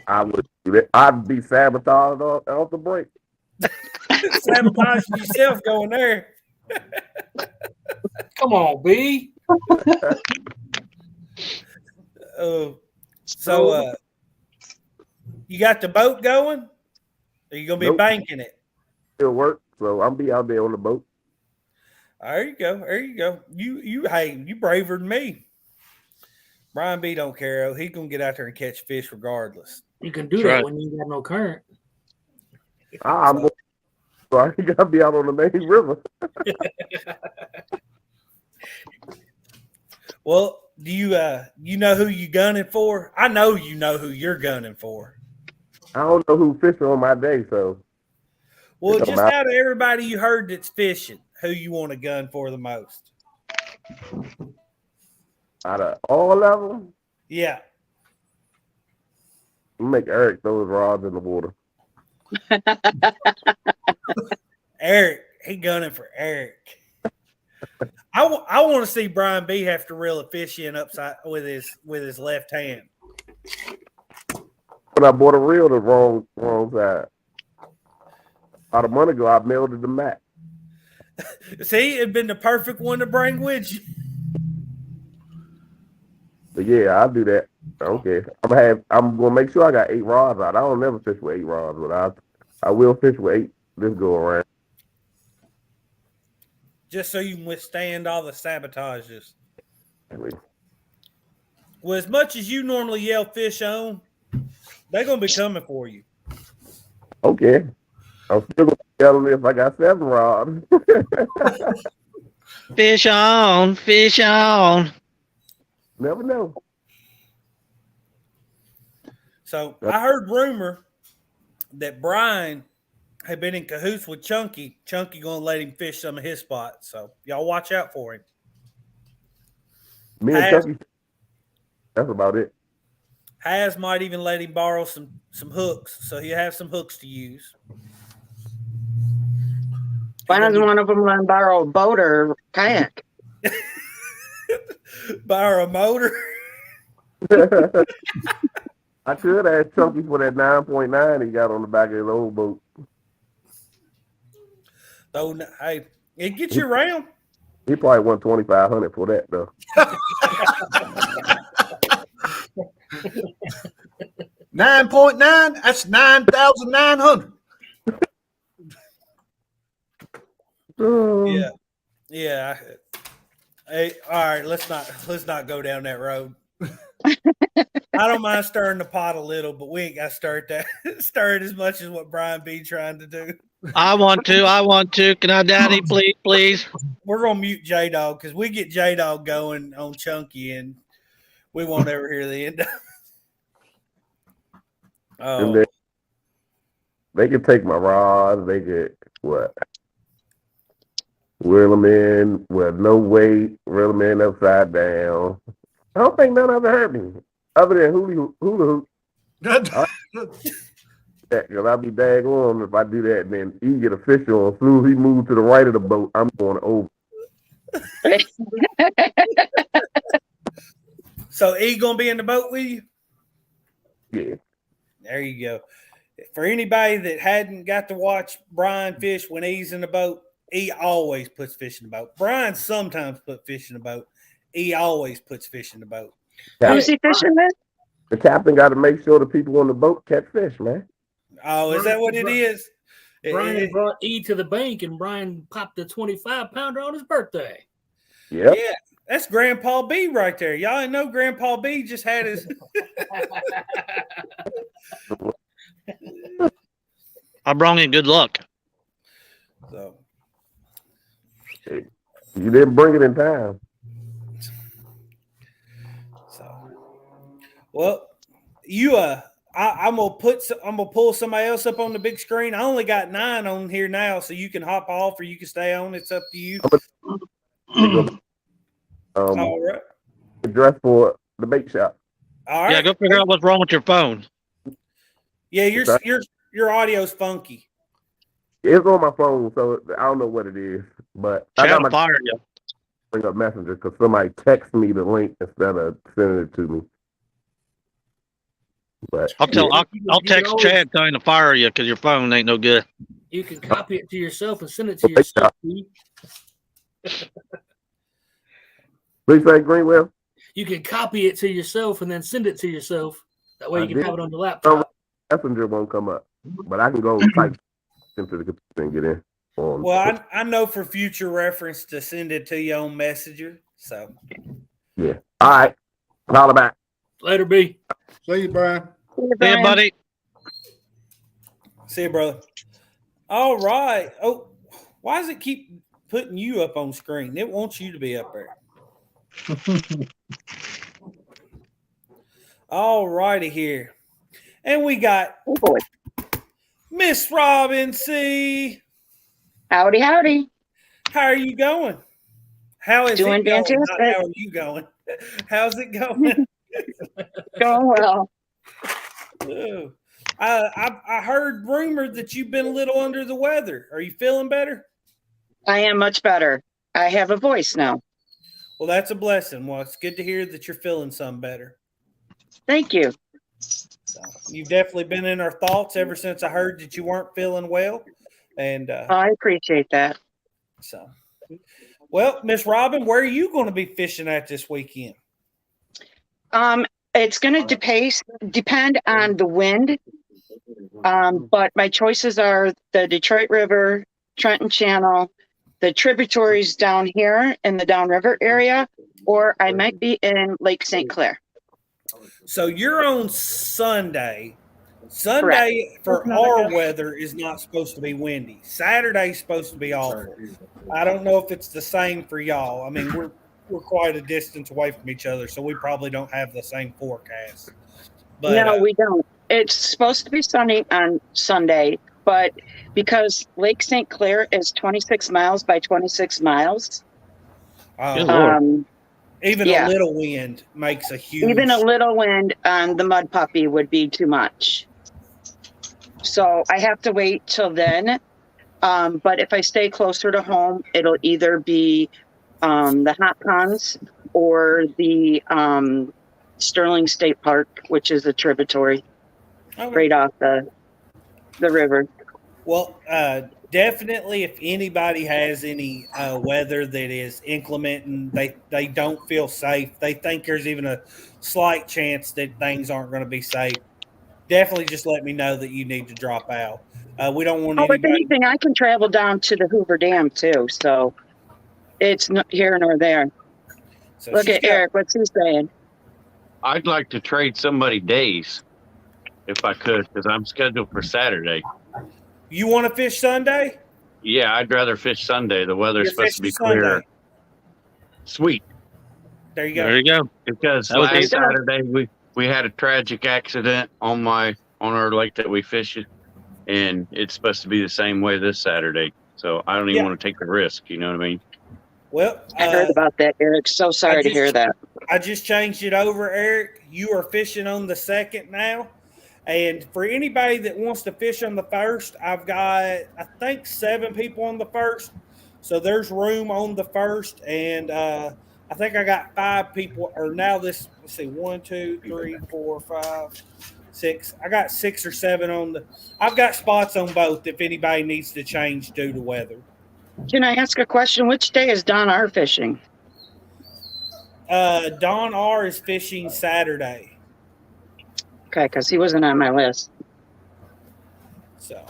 I would do that. I'd be sabotaged off the break. Sabotaging yourself going there. Come on, B. So you got the boat going? Are you gonna be banking it? It'll work. So I'll be out there on the boat. There you go. There you go. You braver than me. Brian B don't care. He's gonna get out there and catch fish regardless. You can do that when you got no current. So I gotta be out on the main river. Well, do you know who you gunning for? I know you know who you're gunning for. I don't know who fishing on my day, so. Well, just out of everybody you heard that's fishing, who you want to gun for the most? Out of all of them? Yeah. Make Eric throw his rods in the water. Eric, he gunning for Eric. I want to see Brian B have to reel a fish in upside with his left hand. But I bought a reel the wrong side. About a month ago, I melted the mat. See, it'd been the perfect one to bring with you. But yeah, I'll do that. Okay, I'm gonna make sure I got 8 rods out. I don't never fish with 8 rods, but I will fish with 8 this go around. Just so you can withstand all the sabotages. Well, as much as you normally yell fish on, they're gonna be coming for you. Okay. I'm still gonna yell them if I got 7 rods. Fish on, fish on. Never know. So I heard rumor that Brian had been in cahoots with Chunky. Chunky gonna let him fish some of his spots. So y'all watch out for him. Me and Chunky, that's about it. Has might even let him borrow some hooks, so he'll have some hooks to use. Why doesn't one of them let him borrow a boat or kayak? Borrow a motor. I could ask Chunky for that 9.9 he got on the back of his old boat. So hey, it gets you around. He probably won $2,500 for that though. 9.9. That's 9,900. Yeah. Hey, all right. Let's not go down that road. I don't mind stirring the pot a little, but we ain't got to stir it as much as what Brian B trying to do. I want to. Can I, Daddy, please? We're gonna mute J Dog because we get J Dog going on Chunky, and we won't ever hear the end of it. Oh, they can take my rods. They could wheel them in with no weight, reel them in upside down. I don't think none of it hurt me, other than hula hoop. Because I'll be daggone if I do that, and then he get a fish on. As soon as he moves to the right of the boat, I'm going over. So E gonna be in the boat with you? Yeah. There you go. For anybody that hadn't got to watch Brian fish when he's in the boat, he always puts fish in the boat. Brian sometimes put fish in the boat. He always puts fish in the boat. Who's he fishing with? The captain got to make sure the people on the boat catch fish, man. Oh, is that what it is? Brian brought E to the bank, and Brian popped a 25-pounder on his birthday. Yep. Yeah, that's Grandpa B right there. Y'all didn't know Grandpa B just had his. I brought in good luck. So You didn't bring it in time. Well, I'm gonna pull somebody else up on the big screen. I only got 9 on here now, so you can hop off or you can stay on. It's up to you. All right. Address for the bait shop. All right. Yeah, go figure out what's wrong with your phone. Yeah, your audio's funky. It's on my phone, so I don't know what it is. But I got my fire you. Bring up Messenger because somebody texted me the link instead of sending it to me. But I'll text Chad telling to fire you because your phone ain't no good. You can copy it to yourself and send it to yourself. Please say Greenwell. You can copy it to yourself and then send it to yourself. That way you can have it on your laptop. Messenger won't come up, but I can go type into the computer and get in. Well, I know for future reference to send it to you on Messenger. So yeah. All right. Holla back. Later, B. See you, Brian. See you, buddy. See you, brother. All right. Oh, why does it keep putting you up on screen? It wants you to be up there. All righty here. And we got Miss Robin C. Howdy, howdy. How are you going? How is Doing it going? fantastic. Not how are you going? How's it going? Going well. Oh. I heard rumored that you've been a little under the weather. Are you feeling better? I am much better. I have a voice now. Well, that's a blessing. Well, it's good to hear that you're feeling some better. Thank you. So, you've definitely been in our thoughts ever since I heard that you weren't feeling well. And I appreciate that. So, well, Miss Robin, where are you going to be fishing at this weekend? It's going to depend on the wind. But my choices are the Detroit River, Trenton Channel, the tributaries down here in the downriver area, or I might be in Lake St. Clair. So you're on Sunday. Sunday for our weather is not supposed to be windy. Saturday's supposed to be awful. I don't know if it's the same for y'all. I mean, we're quite a distance away from each other, so we probably don't have the same forecast. But, no, we don't. It's supposed to be sunny on Sunday, but because Lake St. Clair is 26 miles by 26 miles, even a little wind makes a huge. Even a little wind on the mud puppy would be too much. So I have to wait till then. But if I stay closer to home, it'll either be the hot ponds or the Sterling State Park, which is a tributary right off the river. Well, definitely if anybody has any weather that is inclement and they don't feel safe, they think there's even a slight chance that things aren't going to be safe, definitely just let me know that you need to drop out. We don't want anybody. If anything, I can travel down to the Hoover Dam too, so it's not here nor there. So look at Eric, what's he saying? I'd like to trade somebody days if I could, because I'm scheduled for Saturday. You want to fish Sunday? Yeah, I'd rather fish Sunday. The weather's supposed to be clear. Sweet. There you go. There you go. Because last Saturday we had a tragic accident on our lake that we fish it, and it's supposed to be the same way this Saturday. So I don't even want to take the risk. You know what I mean? Well, I heard about that, Eric. So sorry to hear that. I just changed it over, Eric. You are fishing on the 2nd now. And for anybody that wants to fish on the 1st, I've got, I think, 7 people on the 1st. So there's room on the 1st. And I think I got 5 people, or now let's see, 1, 2, 3, 4, 5, 6. I got 6 or 7 on the. I've got spots on both if anybody needs to change due to weather. Can I ask a question? Which day is Don R fishing? Don R is fishing Saturday. Okay, because he wasn't on my list. So,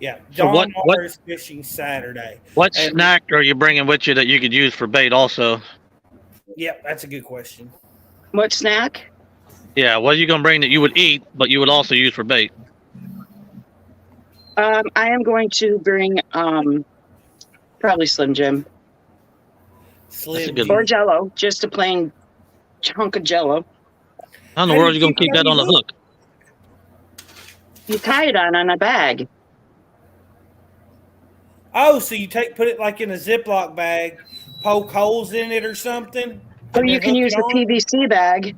yeah, So Don what R is fishing Saturday. what And- snack are you bringing with you that you could use for bait also? Yep, that's a good question. What snack? Yeah, what are you gonna bring that you would eat, but you would also use for bait? I am going to bring probably Slim Jim Slim good Jim. or Jello, just a plain chunk of Jello. How in the How do world are you you gonna keep keep it that on on the your hook? You tie it on a bag. Oh, so you put it like in a Ziploc bag, poke holes in it or something? Or and you then can hook use it the on? PVC bag.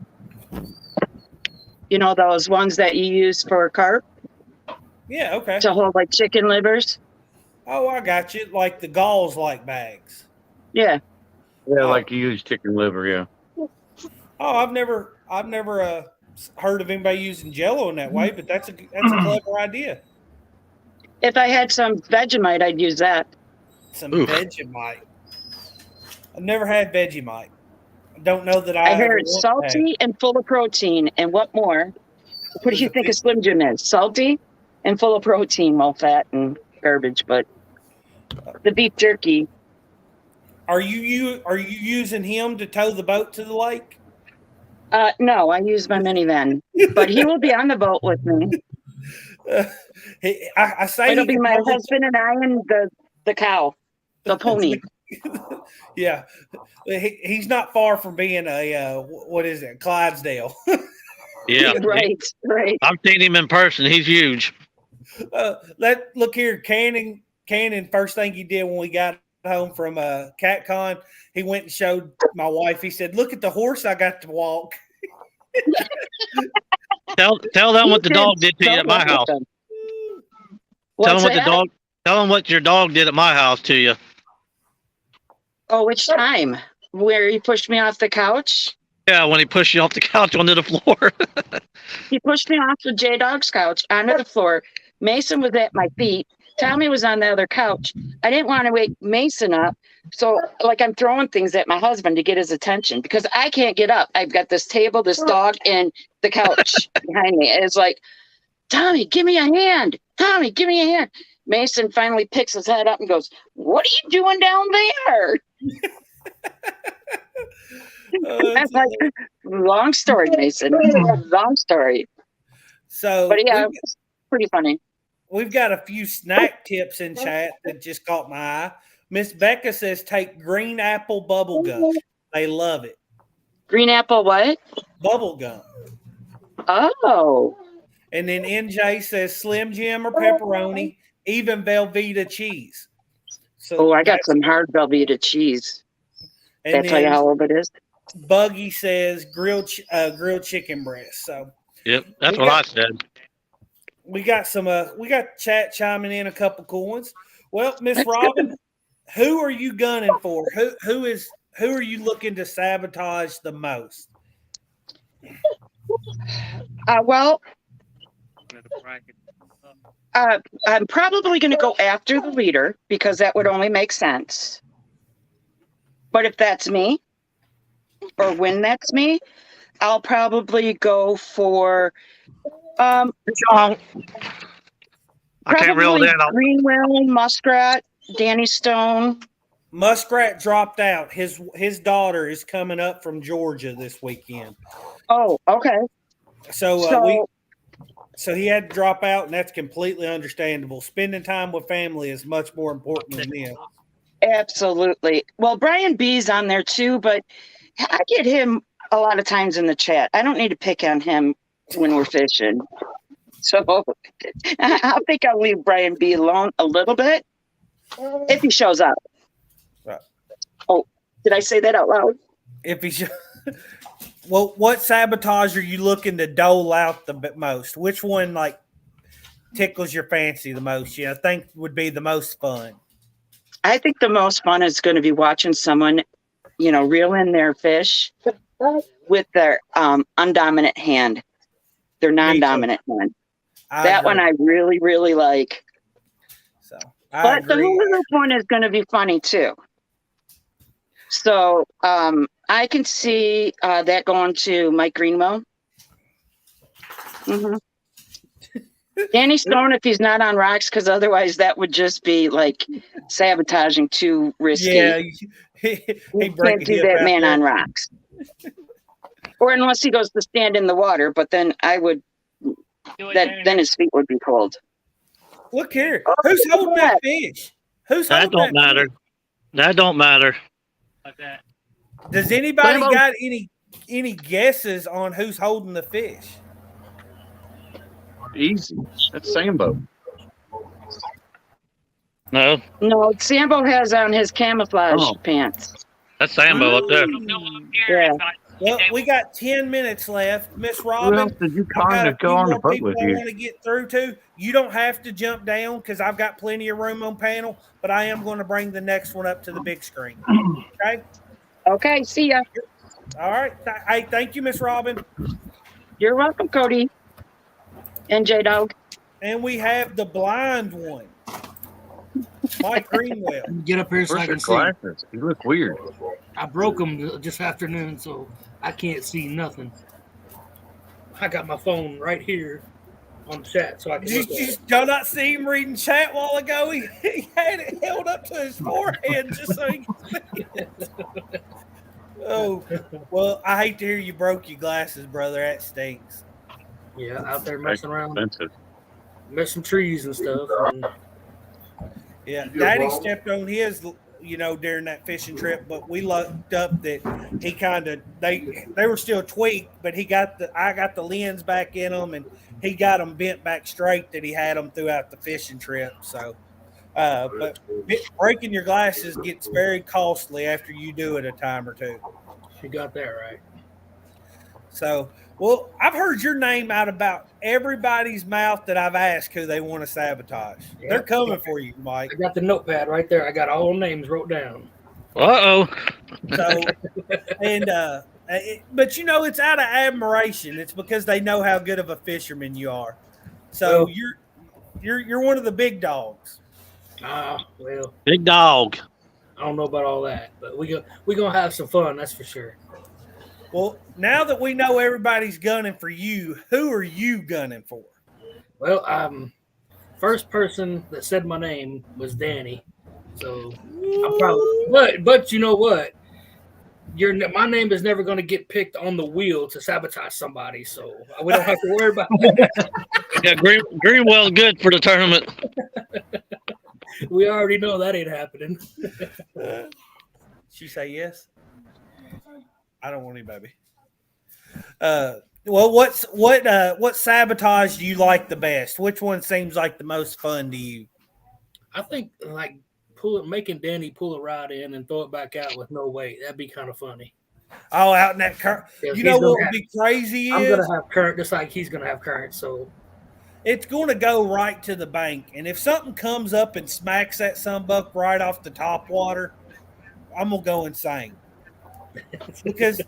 You know, those ones that you use for carp Yeah, okay. to hold like chicken livers. Oh, I got you. Like the galls like bags. Yeah. Yeah, like you use chicken liver. Yeah. Oh, I've never heard of anybody using Jello in that way, but that's a clever idea. If I had some Vegemite, I'd use that. Some Oof. Vegemite. I've never had Vegemite. I don't know that I ever heard want to have. salty and full of protein. And what more? What do you think a Slim Jim is? Salty and full of protein, well, fat and garbage. But the beef jerky. Are you using him to tow the boat to the lake? No, I use my minivan, but he will be on the boat with me. I say It'll he be can my only- husband and I and the cow, the pony. Yeah, he's not far from being a what is it, Clydesdale? Yeah. Right. I've seen him in person. He's huge. Look here, Cannon. First thing he did when we got home from CatCon, he went and showed my wife. He said, "Look at the horse I got to walk." Tell them what the dog did to you at my house. Tell them what your dog did at my house to you. Oh, which time? Where he pushed me off the couch? Yeah, when he pushed you off the couch onto the floor. He pushed me off the J Dog's couch onto the floor. Mason was at my feet. Tommy was on the other couch. I didn't want to wake Mason up. So, like, I'm throwing things at my husband to get his attention because I can't get up. I've got this table, this dog, and the couch behind me. And it's like, Tommy, give me a hand. Tommy, give me a hand. Mason finally picks his head up and goes, "What are you doing down there?" That's like, long story, Mason. Long story. So, but yeah, it's pretty funny. We've got a few snack tips in chat that just caught my eye. Miss Becca says take green apple bubble gum. They love it. Green apple what? Bubble gum. Oh. And then NJ says Slim Jim or pepperoni, even Velveeta cheese. So I got some hard Velveeta cheese. Did I tell you how old it is? Buggy says grilled chicken breast. So yep, that's what I said. We got chat chiming in a couple cool ones. Well, Miss Robin, who are you gunning for? Who are you looking to sabotage the most? Well, I'm probably going to go after the leader because that would only make sense. But if that's me, or when that's me, I'll probably go for I can't reel it in. Greenwell, Muskrat, Danny Stone. Muskrat dropped out. His daughter is coming up from Georgia this weekend. Oh, okay. So he had to drop out, and that's completely understandable. Spending time with family is much more important than this. Absolutely. Well, Brian B's on there too, but I get him a lot of times in the chat. I don't need to pick on him when we're fishing. So I think I'll leave Brian B alone a little bit if he shows up. Right. Oh, did I say that out loud? If he well, what sabotage are you looking to dole out the most? Which one like tickles your fancy the most? I think would be the most fun. I think the most fun is going to be watching someone, reel in their fish with their undominant hand. They're non-dominant one. That one I really, really like. So, but the hula hoop one is going to be funny too. So I can see that going to Mike Greenwell. Mm-hmm. Danny Stone, if he's not on rocks, because otherwise that would just be like sabotaging too risky. Yeah, he can't do that man on rocks. Or unless he goes to stand in the water, but then I would. Then his feet would be cold. Look here, who's holding that fish? Who's that holding don't matter? That don't matter. Does anybody got any guesses on who's holding the fish? Easy. That's Sambo. No. No, Sambo has on his camouflage pants. That's Sambo up there. Yeah. Well, we got 10 minutes left. Miss Robin, Who else did you I've got find a to few go on the more boat people with I you? want to get through to. You don't have to jump down because I've got plenty of room on panel, but I am going to bring the next one up to the big screen. Okay? Okay, see ya. All right. Hey, thank you, Miss Robin. You're welcome, Cody. And J-Dog. And we have the blind one, Mike Greenwell. Get up here so I can see. Glasses. You look weird. I broke them this afternoon, so I can't see nothing. I got my phone right here on the chat, so I can. Did you not see him reading chat a while ago? He had it held up to his forehead just so he could see it. Oh, well, I hate to hear you broke your glasses, brother. That stinks. Yeah, out there messing around, Expensive. messing trees and stuff. And Yeah, Daddy stepped on his, during that fishing trip, but we lucked up that he kind of they were still tweaked, but I got the lens back in them, and he got them bent back straight that he had them throughout the fishing trip. So, but breaking your glasses gets very costly after you do it a time or two. you got that right. So, well, I've heard your name out about everybody's mouth that I've asked who they want to sabotage. Yeah. They're coming for you, Mike. I got the notepad right there. I got all names wrote down. Uh-oh. So, and but it's out of admiration. It's because they know how good of a fisherman you are. So you're one of the big dogs. Well, Big dog. I don't know about all that, but we gonna have some fun. That's for sure. Well, now that we know everybody's gunning for you, who are you gunning for? Well, first person that said my name was Danny, so I'm probably. But you know what? My name is never going to get picked on the wheel to sabotage somebody, so we don't have to worry about that. Yeah, Greenwell's good for the tournament. We already know that ain't happening. She say yes. I don't want any baby. Well, what sabotage do you like the best? Which one seems like the most fun to you? I think like making Danny pull a rod in and throw it back out with no weight. That'd be kind of funny. Oh, out in that current. You know what would be crazy I'm gonna have current just like he's gonna have current. So it's going to go right to the bank, and if something comes up and smacks that sunbuck right off the top water, I'm gonna go insane. Because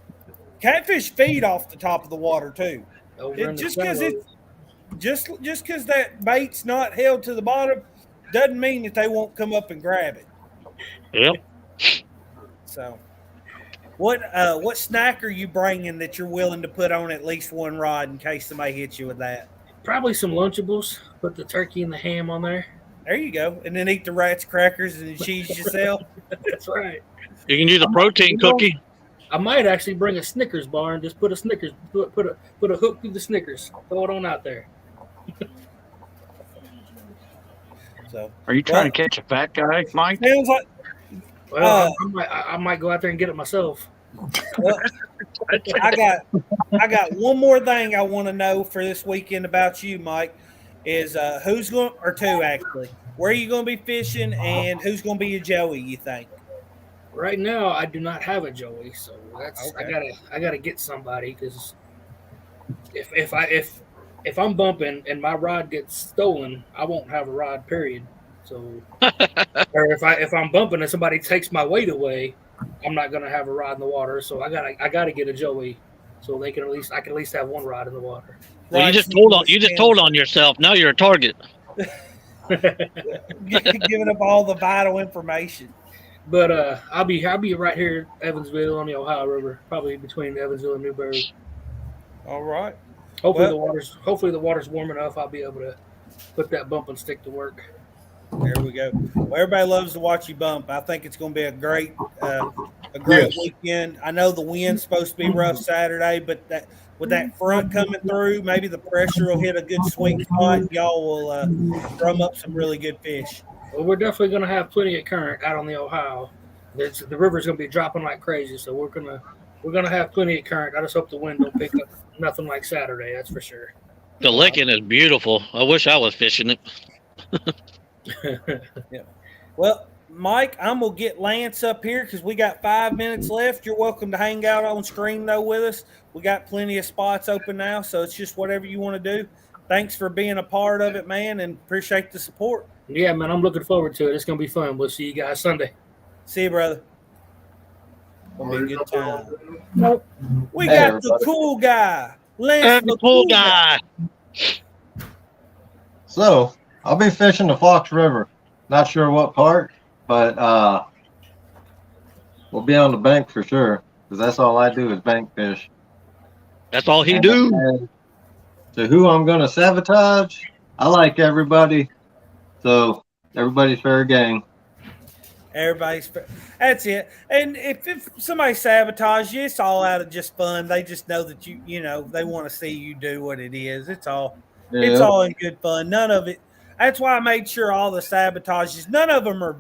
catfish feed off the top of the water too. Just because that bait's not held to the bottom doesn't mean that they won't come up and grab it. Yep. So, what snack are you bringing that you're willing to put on at least one rod in case somebody hits you with that? Probably some Lunchables. Put the turkey and the ham on there. There you go, and then eat the Ritz crackers and the cheese yourself. That's right. You can use a protein cookie. I might actually bring a Snickers bar and just put a Snickers, put a hook through the Snickers. Throw it on out there. So, are you trying to catch a fat guy, Mike? Sounds like. Well, I might go out there and get it myself. Well, I got one more thing I want to know for this weekend about you, Mike. Is who's going, or two actually? Where are you going to be fishing, and who's going to be your Joey? You think? Right now, I do not have a Joey, so that's okay. I gotta get somebody because if I'm bumping and my rod gets stolen, I won't have a rod. Period. So, or if I'm bumping and somebody takes my weight away, I'm not gonna have a rod in the water. So I gotta get a Joey, so I can at least have one rod in the water. Well, Right, you just told on yourself. Now you're a target. giving up all the vital information. But I'll be right here in Evansville on the Ohio River, probably between Evansville and Newberry. All right. Hopefully Well, the water's warm enough. I'll be able to put that bump and stick to work. there we go. Well, everybody loves to watch you bump. I think it's going to be a great weekend. I know the wind's supposed to be rough Saturday, but that with that front coming through, maybe the pressure will hit a good sweet spot. Y'all will drum up some really good fish. Well, we're definitely going to have plenty of current out on the Ohio. The river's going to be dropping like crazy, so we're gonna have plenty of current. I just hope the wind don't pick up nothing like Saturday. That's for sure. The licking is beautiful. I wish I was fishing it. Yeah. Well, Mike, I'm gonna get Lance up here because we got 5 minutes left. You're welcome to hang out on screen though with us. We got plenty of spots open now, so it's just whatever you want to do. Thanks for being a part of it, man, and appreciate the support. Yeah, man, I'm looking forward to it. It's gonna be fun. We'll see you guys Sunday. See you, brother. Gonna be a good time. We Hey, got everybody. the cool guy, Lance, the cool guy. So I'll be fishing the Fox River. Not sure what part, but we'll be on the bank for sure because that's all I do is bank fish. That's all he And do. to who I'm gonna sabotage, I like everybody, so everybody's fair game. That's it. And if somebody sabotages you, it's all out of just fun. They just know that you know they want to see you do what it is. It's all it's all in good fun. None of it. That's why I made sure all the sabotages. None of them are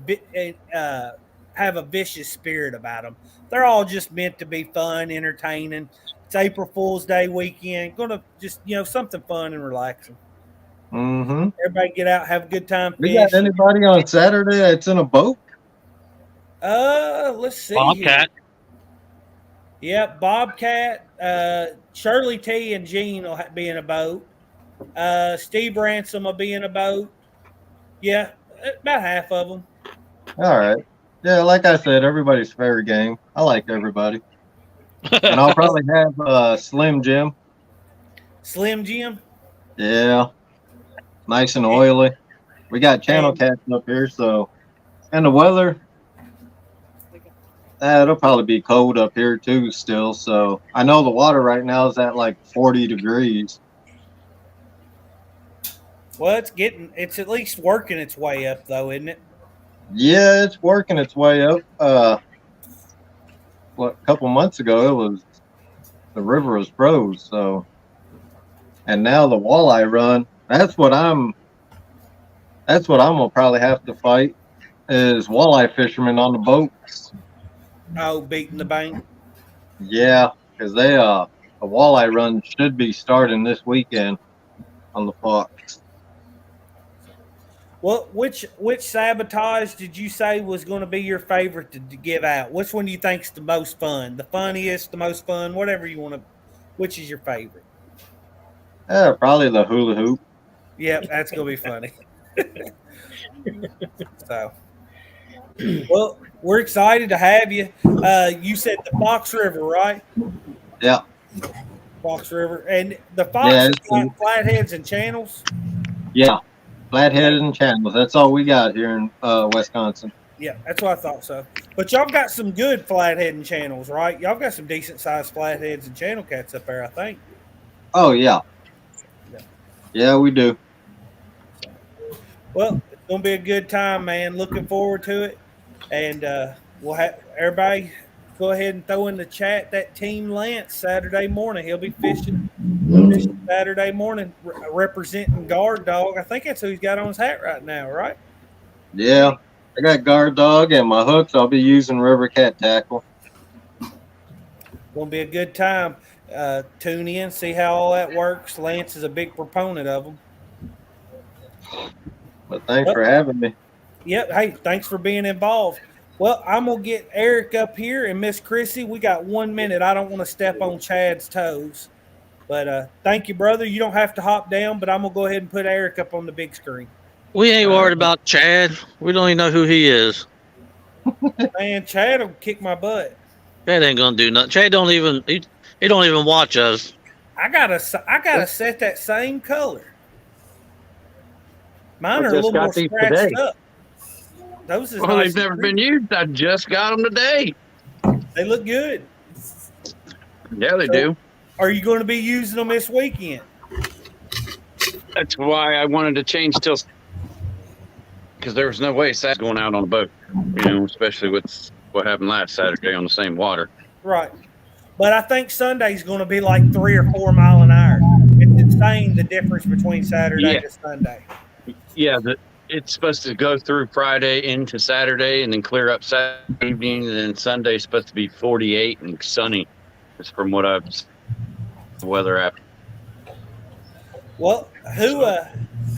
have a vicious spirit about them. They're all just meant to be fun, entertaining. It's April Fool's Day weekend. Gonna just something fun and relaxing. Mm-hmm. Everybody get out, have a good time. We got anybody on Saturday that's in a boat? Let's see. Bobcat. Here. Yep, Bobcat. Shirley T and Gene will be in a boat. Steve Ransom will be in a boat. Yeah, about half of them. All right. Yeah, like I said, everybody's fair game. I like everybody. And I'll probably have Slim Jim. Slim Jim? Yeah. Nice and oily. We got channel cats up here, so. And the weather, it'll probably be cold up here too still. So I know the water right now is at like 40 degrees. Well, it's at least working its way up though, isn't it? Yeah, it's working its way up. A couple months ago, the river was froze. So, and now the walleye run. That's what I'm gonna probably have to fight is walleye fishermen on the boats. Oh, beating the bank. Yeah, because a walleye run should be starting this weekend on the Fox. Well, which sabotage did you say was going to be your favorite to give out? Which one do you think's the most fun? The funniest, the most fun, whatever you want to. Which is your favorite? Yeah, probably the hula hoop. Yep, that's going to be funny. So, well, we're excited to have you. You said the Fox River, right? Yeah. Fox River. And the Fox is like flatheads and channels? Yeah. Flatheads and channels. That's all we got here in Wisconsin. Yeah, that's what I thought so. But y'all got some good flathead and channels, right? Y'all got some decent sized flatheads and channel cats up there, I think. Oh, yeah. Yeah, we do. Well, it's going to be a good time, man. Looking forward to it. And we'll have everybody go ahead and throw in the chat that Team Lance Saturday morning. He'll be fishing Saturday morning representing Guard Dog. I think that's who he's got on his hat right now, right? Yeah. I got Guard Dog and my hooks. I'll be using River Cat Tackle. Going to be a good time. Tune in, see how all that works. Lance is a big proponent of them. But thanks for having me. Yep. Hey, thanks for being involved. Well, I'm going to get Eric up here and Miss Chrissy. We got 1 minute. I don't want to step on Chad's toes. But thank you, brother. You don't have to hop down, but I'm going to go ahead and put Eric up on the big screen. We ain't worried about Chad. We don't even know who he is. Man, Chad will kick my butt. Chad ain't gonna do nothing. Chad don't even he don't even watch us. I gotta set that same color. Mine I are a just little got more these scratched today. up. Those is Well, nice. they've never been used. I just got them today. They look good. Yeah, they So, do. are you going to be using them this weekend? That's why I wanted to change till, because there was no way Saturday's going out on a boat, especially with what happened last Saturday on the same water. Right. But I think Sunday's going to be like 3 or 4 mile an hour. It's insane the difference between Saturday Yeah. to Sunday. Yeah, it's supposed to go through Friday into Saturday and then clear up Saturday evening, and then Sunday's supposed to be 48 and sunny. It's from what I've the weather app. Well, who I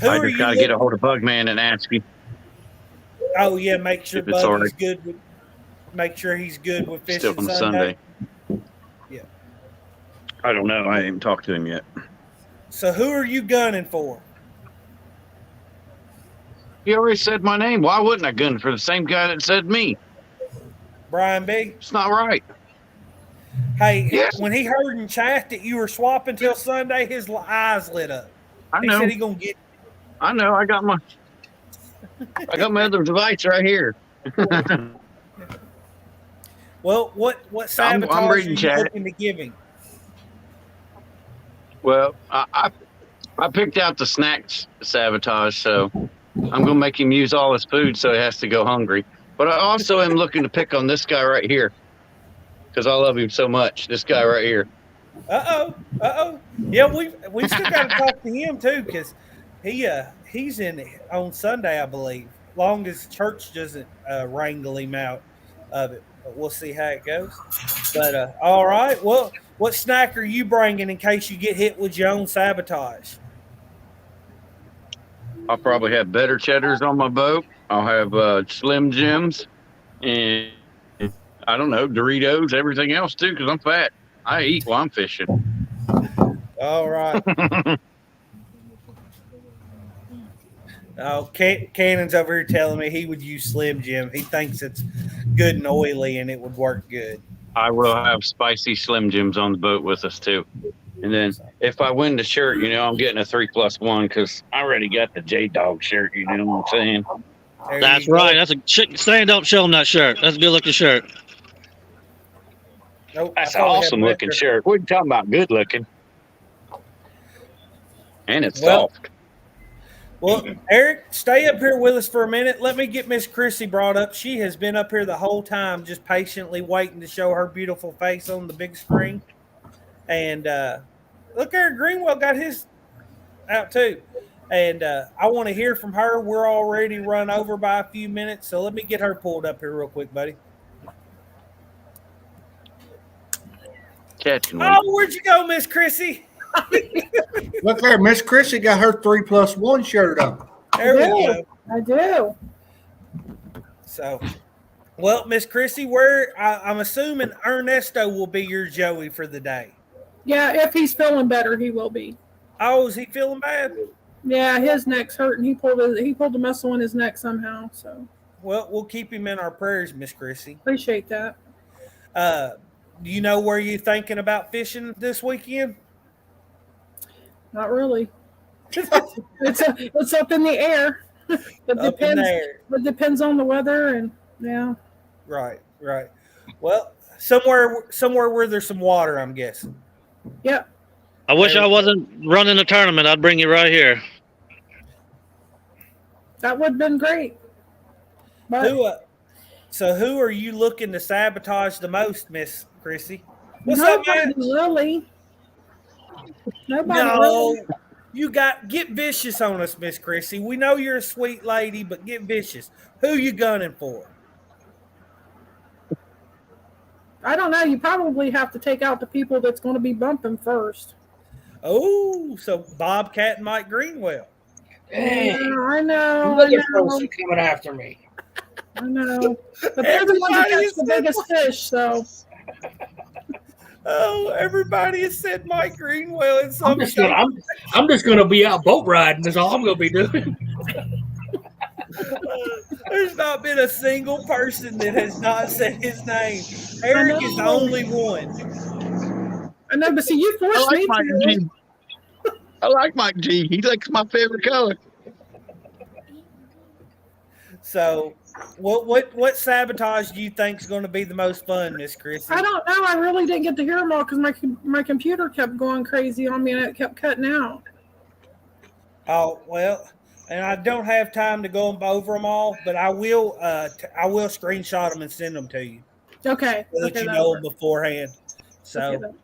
are just you? got to get a hold of Bugman and ask him. Oh yeah, make sure if it's all Buggy's right. good. Make sure he's good with Still fishing on Sunday. Sunday. Yeah. I don't know. I haven't talked to him yet. So who are you gunning for? He already said my name. Why wouldn't I gun for the same guy that said me? Brian B. It's not right. Hey, Yeah. when he heard in chat that you were swapping till Sunday, his eyes lit up. I He know. said he gonna get. I know. I got my other device right here. Well, what sabotage I'm are reading you chat. hoping to give him? Well, I picked out the snacks sabotage, so I'm gonna make him use all his food, so he has to go hungry. But I also am looking to pick on this guy right here because I love him so much. This guy right here. Yeah, we still got to talk to him too because he's in on Sunday, I believe. Long as church doesn't wrangle him out of it, but we'll see how it goes. But all right, well, what snack are you bringing in case you get hit with your own sabotage? I'll probably have better cheddars on my boat. I'll have Slim Jims and I don't know, Doritos, everything else too, because I'm fat. I eat while I'm fishing. All right. Oh, Cannon's over here telling me he would use Slim Jim. He thinks it's good and oily and it would work good. I will have spicy Slim Jims on the boat with us too. And then if I win the shirt, I'm getting a 3+1 because I already got the J-Dog shirt. You know what I'm saying? That's right. That's stand up, show them that shirt. That's a good looking shirt. Nope, that's an awesome looking shirt. We're talking about good looking. And it's soft. Well, Eric, stay up here with us for a minute. Let me get Miss Chrissy brought up. She has been up here the whole time, just patiently waiting to show her beautiful face on the big screen. And look, Eric Greenwell got his out too. And I want to hear from her. We're already run over by a few minutes, so let me get her pulled up here real quick, buddy. Oh, where'd you go, Miss Chrissy? Look there, Miss Chrissy got her 3+1 shirt on. There we go. I do. So, well, Miss Chrissy, I'm assuming Ernesto will be your Joey for the day. Yeah, if he's feeling better, he will be. Oh, is he feeling bad? Yeah, his neck's hurting. He pulled a muscle in his neck somehow. So, well, we'll keep him in our prayers, Miss Chrissy. Appreciate that. Do you know where you're thinking about fishing this weekend? Not really. It's up in the air. It depends on the weather and yeah. Right. Well, somewhere where there's some water, I'm guessing. Yep. I wish I wasn't running a tournament. I'd bring you right here. That would have been great. But so who are you looking to sabotage the most, Miss Chrissy? What's nobody up, man? Really. Nobody No, really. you get vicious on us, Miss Chrissy. We know you're a sweet lady, but get vicious. Who you gunning for? I don't know. You probably have to take out the people that's going to be bumping first. Oh, so Bobcat and Mike Greenwell. Hey, yeah, I know. Another person coming after me. I know. But they're the ones that catch the biggest fish, so. Oh, everybody has said Mike Greenwell in some I'm just gonna be out boat riding. That's all I'm gonna be doing. There's not been a single person that has not said his name. Eric is the only one. I know, but see, you I forced like me Mike to. G. I like Mike G. He likes my favorite color. So, what sabotage do you think is going to be the most fun, Miss Chrissy? I don't know. I really didn't get to hear them all because my computer kept going crazy on me and it kept cutting out. Oh well, and I don't have time to go over them all, but I will. I will screenshot them and send them to you Okay. so that Okay, you that'll know work. them beforehand. Okay, So,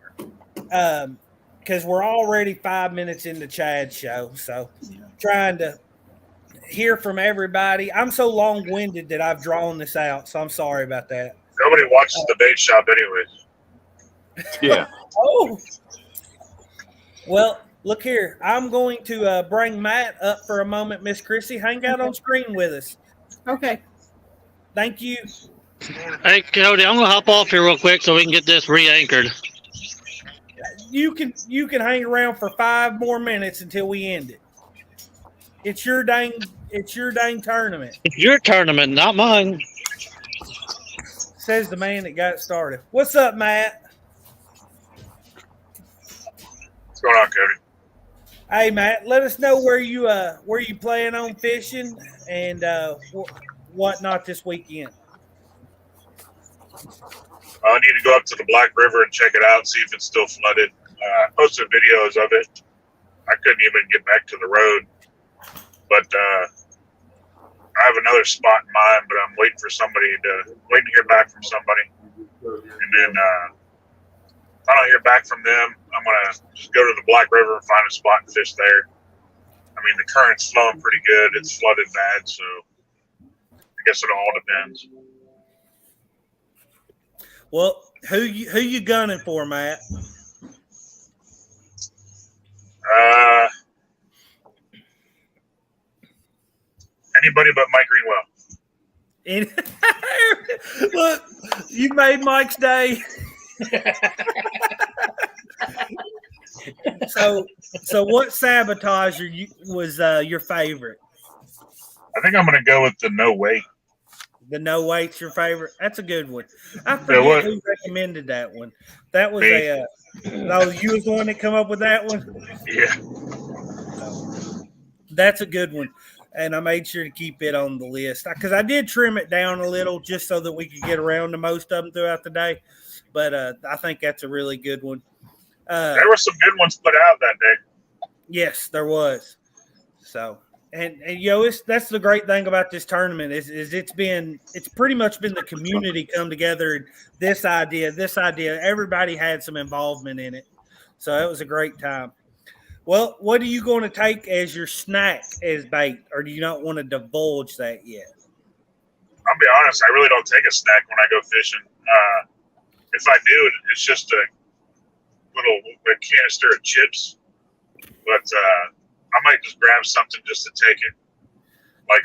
because we're already 5 minutes into Chad's show, so trying to hear from everybody. I'm so long-winded that I've drawn this out, so I'm sorry about that. Nobody watches the bait shop anyways. Yeah. Oh, well, look here. I'm going to bring Matt up for a moment, Miss Chrissy. Hang out on screen with us. Okay. Thank you. Hey, Cody, I'm gonna hop off here real quick so we can get this re-anchored. You can hang around for 5 more minutes until we end it. It's your dang tournament. It's your tournament, not mine. Says the man that got it started. What's up, Matt? What's going on, Cody? Hey, Matt, let us know where you plan on fishing and whatnot this weekend. I need to go up to the Black River and check it out, see if it's still flooded. I posted videos of it. I couldn't even get back to the road. But I have another spot in mind, but I'm waiting to hear back from somebody. And then if I don't hear back from them, I'm going to just go to the Black River and find a spot and fish there. I mean, the current's flowing pretty good. It's flooded bad, so I guess it all depends. Well, who you gunning for, Matt? Anybody but Mike Greenwell. Look, you made Mike's day. So what sabotage was your favorite? I think I'm going to go with the no weight. The no weight's your favorite. That's a good one. I forget who recommended that one. That was you was the one that come up with that one. Yeah, that's a good one, and I made sure to keep it on the list because I did trim it down a little just so that we could get around to most of them throughout the day. But I think that's a really good one. There were some good ones put out that day. Yes, there was. So. And that's the great thing about this tournament is it's pretty much been the community come together. And this idea, everybody had some involvement in it. So it was a great time. Well, what are you going to take as your snack as bait, or do you not want to divulge that yet? I'll be honest, I really don't take a snack when I go fishing. If I do, it's just a canister of chips. But I might just grab something just to take it. Like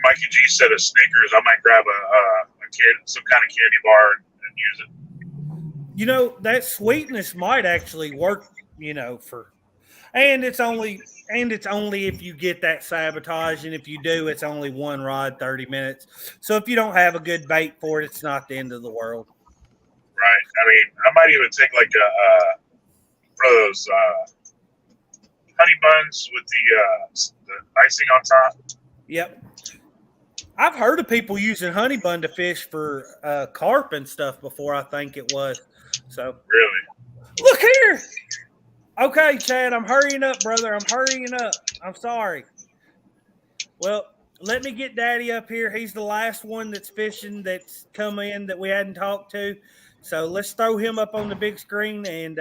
Mikey G said, a Snickers. I might grab some kind of candy bar and use it. That sweetness might actually work. And it's only if you get that sabotage, and if you do, it's only one rod, 30 minutes. So if you don't have a good bait for it, it's not the end of the world. Right. I mean, I might even take like one of those honey buns with the icing on top. Yep. I've heard of people using honey bun to fish for carp and stuff before, I think it was. So really? Look here. Okay, Chad, I'm hurrying up, brother. I'm hurrying up. I'm sorry. Well, let me get Daddy up here. He's the last one that's fishing that's come in that we hadn't talked to. So let's throw him up on the big screen, and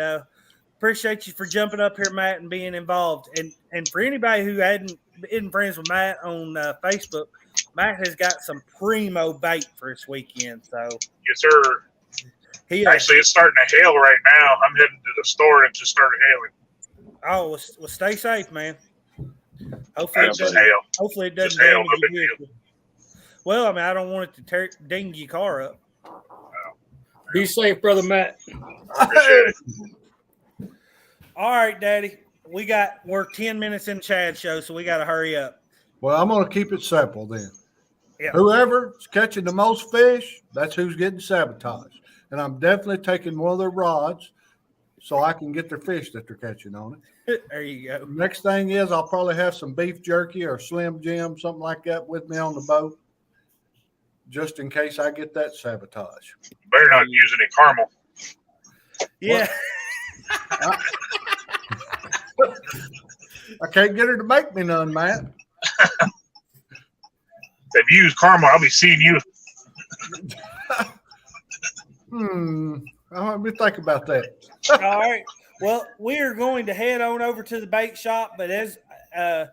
appreciate you for jumping up here, Matt, and being involved. And for anybody who isn't friends with Matt on Facebook, Matt has got some primo bait for this weekend. So yes, sir. Actually, it's starting to hail right now. I'm heading to the store and it just started hailing. Oh, well, stay safe, man. Hopefully it doesn't hail, damage your vehicle. Well, I mean, I don't want it to ding your car up. Be safe, brother Matt. Appreciate it. All right, Daddy. We're 10 minutes in Chad's show, so we got to hurry up. Well, I'm going to keep it simple then. Yeah. Whoever's catching the most fish, that's who's getting sabotaged. And I'm definitely taking one of their rods so I can get their fish that they're catching on it. There you go. Next thing is I'll probably have some beef jerky or Slim Jim, something like that, with me on the boat, just in case I get that sabotage. You better not use any caramel. Yeah. I can't get her to make me none, Matt. If you use caramel, I'll be seeing you. Let me think about that. All right. Well, we are going to head on over to the bait shop, but as I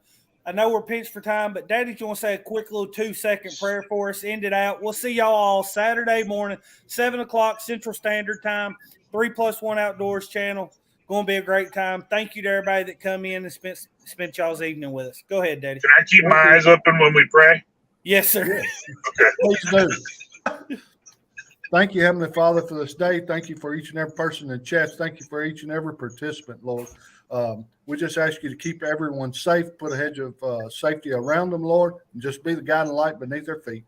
know we're pinched for time, but Daddy, you want to say a quick little 2-second prayer for us, end it out. We'll see y'all all Saturday morning, 7 o'clock Central Standard Time, 3+1 Outdoors channel. Going to be a great time. Thank you to everybody that come in and spent y'all's evening with us. Go ahead, Daddy. Can I keep my eyes open when we pray? Yes, sir. Okay. Please do. Thank you, Heavenly Father, for this day. Thank you for each and every person in chats. Thank you for each and every participant, Lord. We just ask you to keep everyone safe, put a hedge of safety around them, Lord, and just be the guiding light beneath their feet.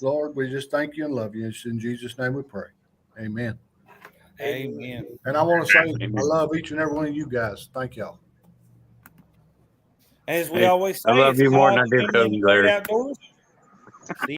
Lord, we just thank you and love you. It's in Jesus' name we pray. Amen. Amen. And I want to say I love each and every one of you guys. Thank y'all. As we always say, I love you more than I do Cody, Larry. Outdoors. See